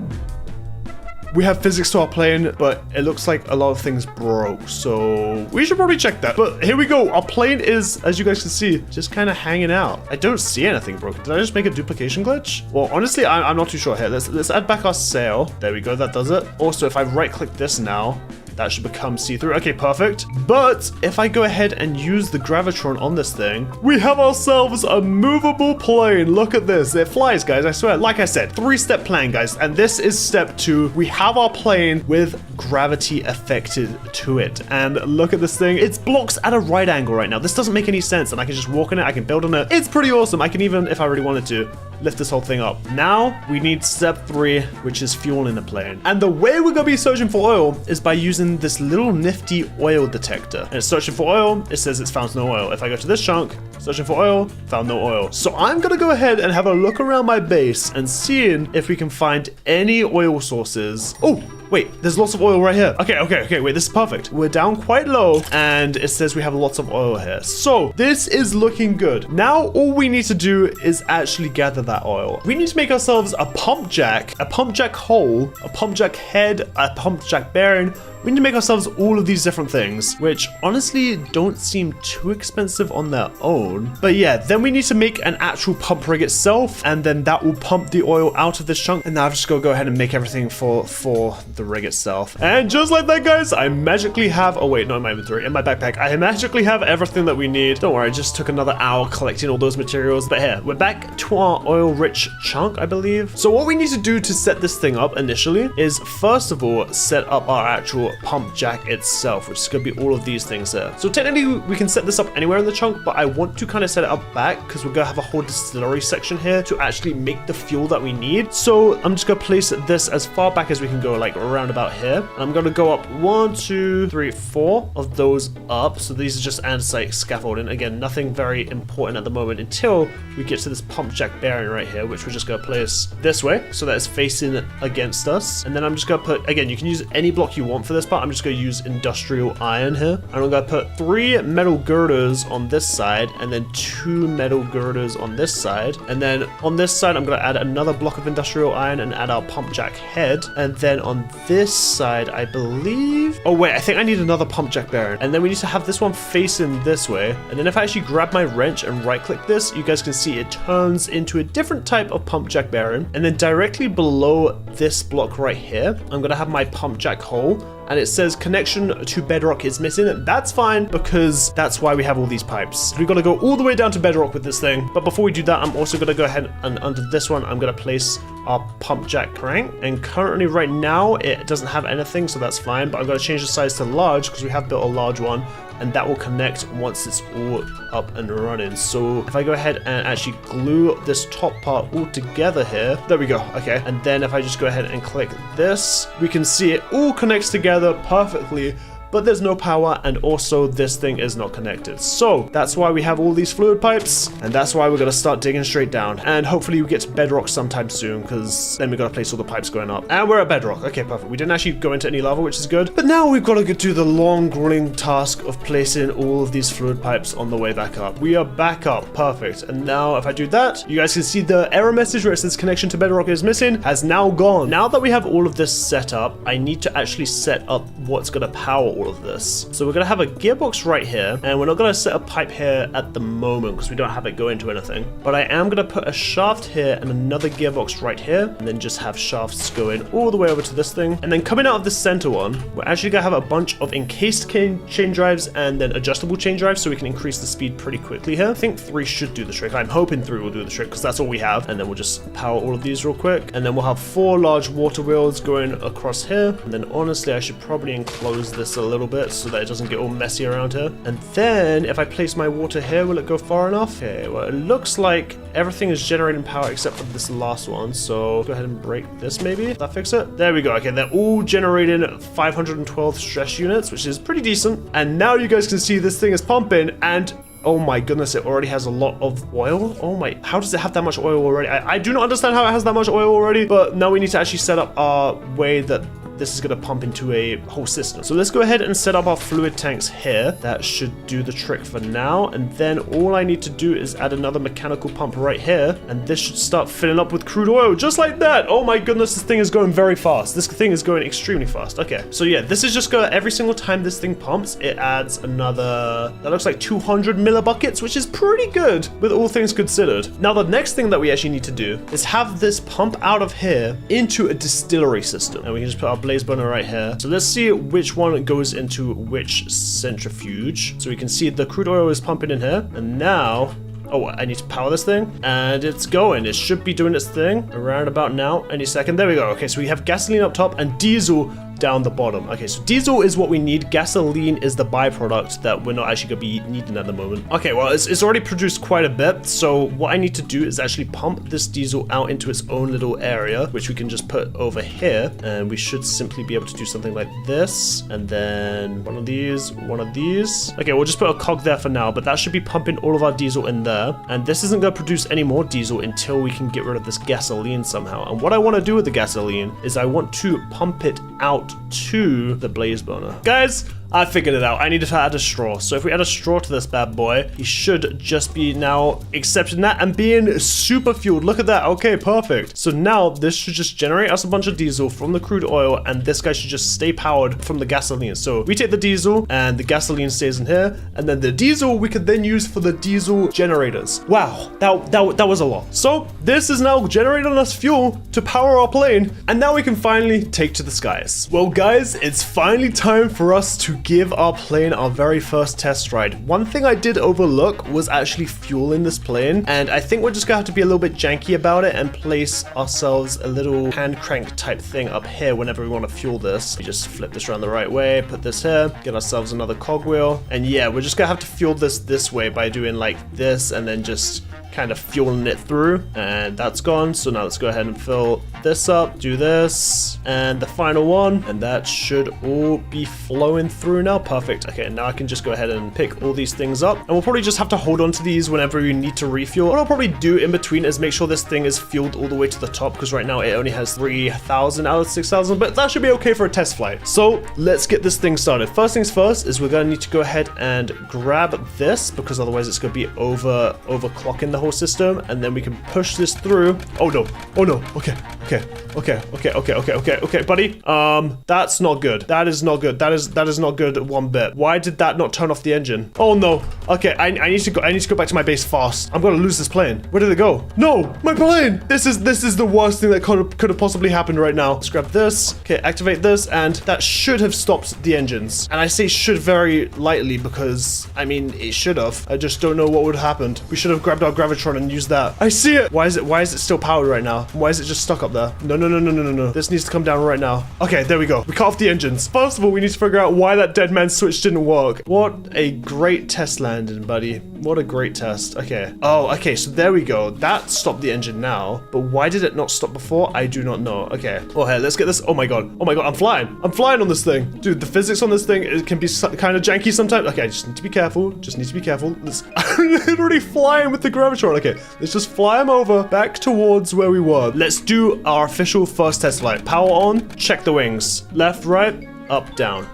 A: we have physics to our plane, but it looks like a lot of things broke. So we should probably check that. But here we go. Our plane is, as you guys can see, just kind of hanging out. I don't see anything broken. Did I just make a duplication glitch? Well, honestly, I'm not too sure here. Let's add back our sail. There we go. That does it. Also, if I right click this now, that should become see-through. Okay, perfect. But if I go ahead and use the gravitron on this thing, we have ourselves a movable plane. Look at this. It flies, guys. I swear. Like I said, 3-step plan, guys. And this is step 2. We have our plane with gravity affected to it. And look at this thing. It's blocks at a right angle right now. This doesn't make any sense. And I can just walk on it. I can build on it. It's pretty awesome. I can even, if I really wanted to, lift this whole thing up. Now we need step 3, which is fueling the plane. And the way we're gonna be searching for oil is by using this little nifty oil detector. And it's searching for oil, it says it's found no oil. If I go to this chunk, searching for oil, found no oil. So I'm gonna go ahead and have a look around my base and seeing if we can find any oil sources. Oh, wait, there's lots of oil right here. Okay, wait, this is perfect. We're down quite low and it says we have lots of oil here. So this is looking good. Now all we need to do is actually gather that oil. We need to make ourselves a pump jack hole, a pump jack head, a pump jack bearing. We need to make ourselves all of these different things, which honestly don't seem too expensive on their own. But yeah, then we need to make an actual pump rig itself, and then that will pump the oil out of this chunk. And now I've just got to go ahead and make everything for the rig itself. And just like that, guys, I magically have, oh wait, not in my inventory, in my backpack, I magically have everything that we need. Don't worry, I just took another hour collecting all those materials. But here, we're back to our oil-rich chunk, I believe. So what we need to do to set this thing up initially is, first of all, set up our actual pump jack itself, which is going to be all of these things here. So technically we can set this up anywhere in the chunk, but I want to kind of set it up back because we're going to have a whole distillery section here to actually make the fuel that we need. So I'm just going to place this as far back as we can go, like around about here. And I'm going to go up 1, 2, 3, 4 of those up. So these are just andesite scaffolding. Again, nothing very important at the moment until we get to this pump jack bearing right here, which we're just going to place this way so that it's facing against us. And then I'm just going to put, again, you can use any block you want for this part. I'm just going to use industrial iron here. And I'm going to put 3 metal girders on this side and then 2 metal girders on this side. And then on this side, I'm going to add another block of industrial iron and add our pump jack head. And then on this side, I believe, oh wait, I think I need another pump jack bearing. And then we need to have this one facing this way. And then if I actually grab my wrench and right click this, you guys can see it turns into a different type of pump jack bearing. And then directly below this block right here, I'm going to have my pump jack hole. And it says connection to Bedrock is missing. That's fine because that's why we have all these pipes. We've got to go all the way down to Bedrock with this thing. But before we do that, I'm also going to go ahead and under this one, I'm going to place our pump jack crank. And currently right now, it doesn't have anything, so that's fine. But I'm going to change the size to large because we have built a large one. And that will connect once it's all up and running. So if I go ahead and actually glue this top part all together here, there we go, okay. And then if I just go ahead and click this, we can see it all connects together perfectly. But there's no power, and also this thing is not connected. So that's why we have all these fluid pipes, and that's why we're gonna start digging straight down. And hopefully we get to Bedrock sometime soon, because then we gotta place all the pipes going up. And we're at Bedrock. Okay, perfect. We didn't actually go into any lava, which is good. But now we've got to do the long, grueling task of placing all of these fluid pipes on the way back up. We are back up. Perfect. And now if I do that, you guys can see the error message where it says connection to Bedrock is missing has now gone. Now that we have all of this set up, I need to actually set up what's gonna power all of this. So we're gonna have a gearbox right here, and we're not gonna set a pipe here at the moment because we don't have it go into anything. But I am gonna put a shaft here and another gearbox right here, and then just have shafts going all the way over to this thing. And then coming out of the center one, we're actually gonna have a bunch of encased chain drives and then adjustable chain drives so we can increase the speed pretty quickly here. I think 3 should do the trick. I'm hoping 3 will do the trick because that's all we have. And then we'll just power all of these real quick. And then we'll have 4 large water wheels going across here. And then honestly, I should probably enclose this a little bit so that it doesn't get all messy around here. And then if I place my water here, will it go far enough? Okay, well, it looks like everything is generating power except for this last one. So go ahead and break this maybe. Does that fix it? There we go. Okay, they're all generating 512 stress units, which is pretty decent. And now you guys can see this thing is pumping, and oh my goodness, it already has a lot of oil. Oh my, how does it have that much oil already? I do not understand how it has that much oil already, but now we need to actually set up our way that this is going to pump into a whole system. So let's go ahead and set up our fluid tanks here. That should do the trick for now. And then all I need to do is add another mechanical pump right here. And this should start filling up with crude oil just like that. Oh my goodness, this thing is going very fast. This thing is going extremely fast. Okay, so yeah, this is just going every single time this thing pumps, it adds another, that looks like 200 millibuckets, which is pretty good with all things considered. Now, the next thing that we actually need to do is have this pump out of here into a distillery system. And we can just put our blaze burner right here. So let's see which one goes into which centrifuge. So we can see the crude oil is pumping in here. And now, oh, I need to power this thing, and it's going. It should be doing its thing around about now, any second. There we go. Okay, so we have gasoline up top and diesel down the bottom. Okay, so diesel is what we need. Gasoline is the byproduct that we're not actually going to be needing at the moment. Okay, well, it's already produced quite a bit. So what I need to do is actually pump this diesel out into its own little area, which we can just put over here. And we should simply be able to do something like this. And then one of these, one of these. Okay, we'll just put a cog there for now, but that should be pumping all of our diesel in there. And this isn't going to produce any more diesel until we can get rid of this gasoline somehow. And what I want to do with the gasoline is I want to pump it out to the blaze burner. Guys, I figured it out. I need to add a straw. So if we add a straw to this bad boy, he should just be now accepting that and being super fueled. Look at that. Okay, perfect. So now this should just generate us a bunch of diesel from the crude oil, and this guy should just stay powered from the gasoline. So we take the diesel and the gasoline stays in here, and then the diesel we could then use for the diesel generators. Wow, that was a lot. So this is now generating us fuel to power our plane, and now we can finally take to the skies. Well, guys, it's finally time for us to give our plane our very first test ride. One thing I did overlook was actually fueling this plane, and I think we're just gonna have to be a little bit janky about it and place ourselves a little hand crank type thing up here whenever we want to fuel this. We just flip this around the right way, put this here, get ourselves another cogwheel, and yeah, we're just gonna have to fuel this way by doing like this and then just kind of fueling it through, and that's gone. So now let's go ahead and fill this up, do this, and the final one, and that should all be flowing through now. Perfect. Okay, now I can just go ahead and pick all these things up, and we'll probably just have to hold on to these whenever we need to refuel. What I'll probably do in between is make sure this thing is fueled all the way to the top, because right now it only has 3,000 out of 6,000, but that should be okay for a test flight. So let's get this thing started. First things first is we're gonna need to go ahead and grab this, because otherwise it's gonna be overclocking the whole system, and then we can push this through. Oh no, okay, buddy. That's not good. That is not good. That is not good one bit. Why did that not turn off the engine? Oh no. Okay, I need to go back to my base fast. I'm gonna lose this plane. Where did it go? No, my plane. This is the worst thing that could have possibly happened right now. Let's grab this. Okay, activate this, and that should have stopped the engines. And I say should very lightly because I mean it should have. I just don't know what would have happened. We should have grabbed our gravitron and used that. I see it. Why is it still powered right now? Why is it just stuck up there? No. This needs to come down right now. Okay, there we go. We cut off the engines. First of all, we need to figure out why that dead man switch didn't work. What a great test landing, buddy. What a great test. Okay. Oh, okay, so there we go. That stopped the engine now, but why did it not stop before? I do not know. Okay. Oh, hey, let's get this. Oh my god, I'm flying on this thing. Dude, the physics on this thing, it can be kind of janky sometimes. Okay, I just need to be careful. I'm literally flying with the gravitron. Okay, let's just fly them over back towards where we were. Let's do our official first test flight. Power on, check the wings. Left, right, up, down,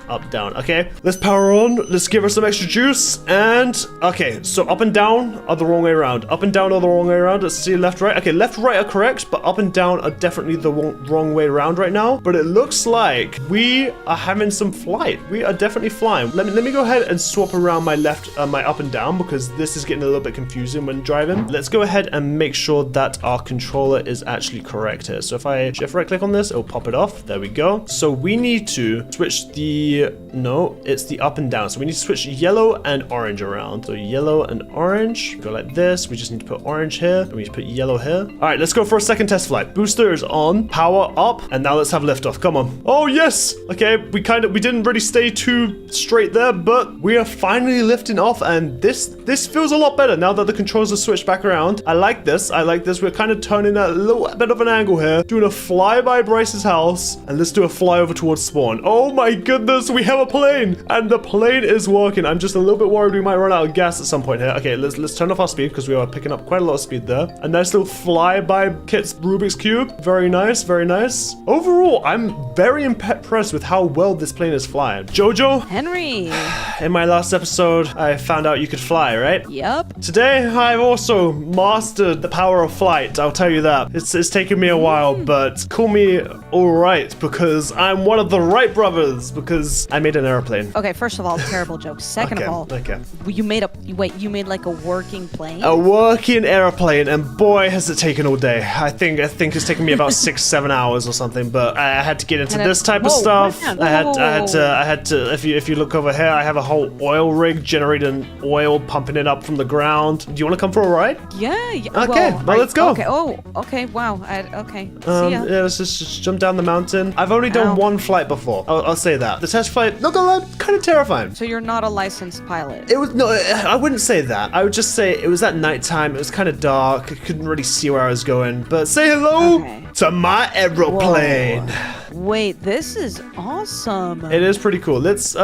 A: okay? Let's power on, let's give her some extra juice, and, okay, so up and down are the wrong way around. Up and down are the wrong way around. Let's see left, right. Okay, left, right are correct, but up and down are definitely the wrong way around right now. But it looks like we are having some flight. We are definitely flying. Let me go ahead and swap around my left, my up and down, because this is getting a little bit confusing when driving. Let's go ahead and make sure that our controller is actually correct here. So if I shift right click on this, it'll pop it off. There we go. So we need to switch it's the up and down. So we need to switch yellow and orange around. So yellow and orange, go like this. We just need to put orange here, and we need to put yellow here. All right, let's go for a second test flight. Booster is on, power up, and now let's have liftoff. Come on. Oh yes. Okay, we didn't really stay too straight there, but we are finally lifting off, and this feels a lot better now that the controls are switched back around. I like this. We're kind of turning at a little bit of an angle here, doing a fly by Bryce's house, and let's do a fly over towards spawn. Oh my goodness, we have a plane, and the plane is working. I'm just a little bit worried we might run out of gas at some point here. Okay, let's turn off our speed because we are picking up quite a lot of speed there. A nice little flyby Kit's Rubik's Cube. Very nice, very nice. Overall, I'm very impressed with how well this plane is flying. Jojo,
E: Henry.
A: in my last episode, I found out you could fly, right?
E: Yep.
A: Today, I've also mastered the power of flight. I'll tell you that. It's taken me a while, but call me alright because I'm one of the Wright brothers because I made an airplane.
E: Okay, first of all, terrible joke. Second of all,
A: Okay.
E: you made like a working plane?
A: A working airplane, and boy, has it taken all day. I think it's taken me about 6-7 hours or something. But I had to get into this type of stuff. I had to. If you look over here, I have a whole oil rig generating oil, pumping it up from the ground. Do you want to come for a ride?
E: Yeah.
A: Okay, well, let's go.
E: Okay. Oh, okay. Wow. Okay. See ya.
A: Yeah, let's just jump down the mountain. I've only done
E: Ow.
A: one flight before. I'll say that. The test flight, not gonna lie, kind of terrifying.
E: So you're not a licensed pilot?
A: It was no, I wouldn't say that. I would just say it was at nighttime. It was kind of dark. I couldn't really see where I was going. But say hello to my aeroplane.
E: Wait, this is awesome.
A: It is pretty cool. Let's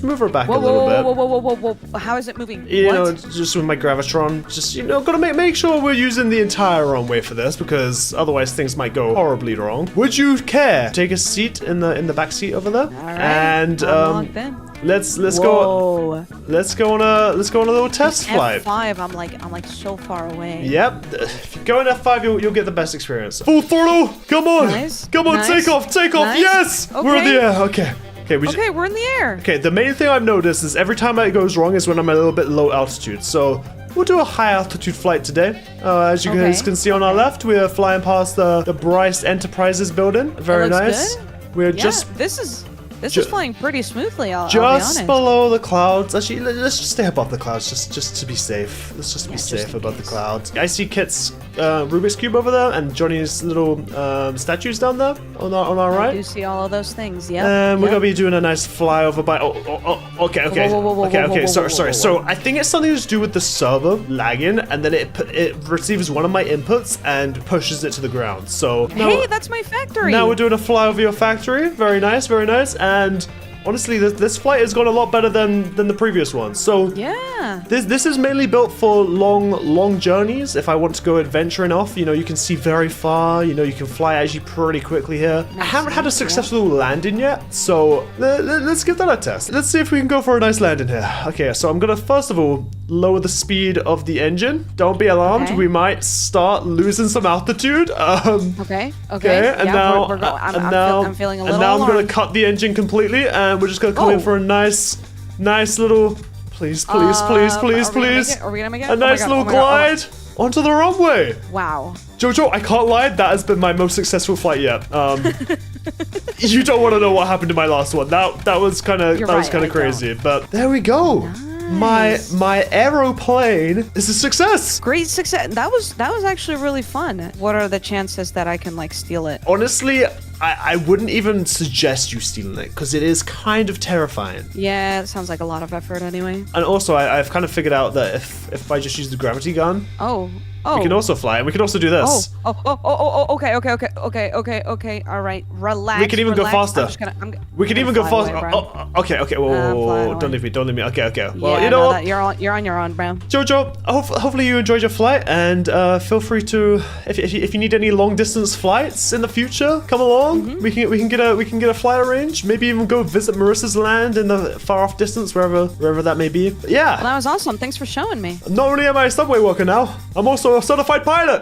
A: move her back a little bit.
E: Whoa. How is it moving?
A: You
E: What?
A: know, just with my gravitron, just gotta make sure we're using the entire runway for this because otherwise things might go horribly wrong. Would you care to take a seat in the back seat over there?
E: All right.
A: And
E: I'm locked in.
A: let's
E: Whoa.
A: go. Let's go on a little test flight.
E: F5. I'm like so far away.
A: Yep. If you go in F5, you'll get the best experience. Full throttle. Come on.
E: Nice.
A: Come on.
E: Nice.
A: Take off.
E: Nice.
A: Yes. We're in
E: Okay.
A: the air. Okay.
E: Okay, we're in the air.
A: Okay, the main thing I've noticed is every time it goes wrong is when I'm a little bit low altitude. So we'll do a high altitude flight today. As you guys can see on our left, we are flying past the Bryce Enterprises building. Very
E: looks
A: nice.
E: good.
A: We're
E: Yeah,
A: just
E: this is flying pretty smoothly. I'll be
A: just
E: honest.
A: below the clouds. Actually, let's just stay above the clouds, just to be safe. Let's just be
E: just
A: safe
E: in
A: above the
E: case.
A: clouds. I see Kit's Rubik's Cube over there, and Johnny's little statues down there on our
E: I
A: right.
E: do see all of those things. Yeah.
A: And we're gonna be doing a nice flyover by. Okay.
E: Whoa.
A: Sorry. So I think it's something to do with the server lagging, and then it receives one of my inputs and pushes it to the ground. So
E: Hey, that's my factory.
A: now we're doing a flyover your factory. Very nice, and honestly, this flight has gone a lot better than the previous one. So
E: Yeah.
A: this is mainly built for long journeys. If I want to go adventuring off, you can see very far. You can fly actually pretty quickly here. I haven't had a successful landing yet, so let's give that a test. Let's see if we can go for a nice landing here. Okay, so I'm gonna first of all lower the speed of the engine. Don't be alarmed.
E: Okay.
A: We might start losing some altitude.
E: Okay.
A: And
E: Yeah,
A: now,
E: we're going. I'm feeling a little
A: and now I'm gonna
E: alarmed.
A: cut the engine completely, and we're just gonna come in
E: Oh.
A: for a nice little, please.
E: Are we gonna make it?
A: A nice little glide onto the runway.
E: Wow.
A: Jojo, I can't lie, that has been my most successful flight yet. You don't want to know what happened to my last one. That was kind of
E: You're
A: that was
E: right,
A: kind
E: I
A: of crazy. But there we go. My aeroplane is a success.
E: Great success. That was actually really fun. What are the chances that I can like steal it?
A: Honestly, I wouldn't even suggest you stealing it because it is kind of terrifying.
E: Yeah, it sounds like a lot of effort anyway.
A: And also, I've kind of figured out that if I just use the gravity gun,
E: Oh.
A: we can also fly, and we can also do this.
E: Okay. All right, relax.
A: We can even go
E: relax.
A: faster. We can even go faster. Okay.
E: fly
A: Whoa.
E: away.
A: Don't leave me. Okay. Well,
E: Yeah,
A: you know what?
E: you're on your own, bro.
A: Jojo, hopefully you enjoyed your flight, and feel free to, if you need any long distance flights in the future, come along. We can get a flight arranged. Maybe even go visit Marissa's land in the far off distance, wherever that may be. But yeah,
E: Well, that was awesome. Thanks for showing me.
A: not only am I a subway worker now, I'm also a certified pilot.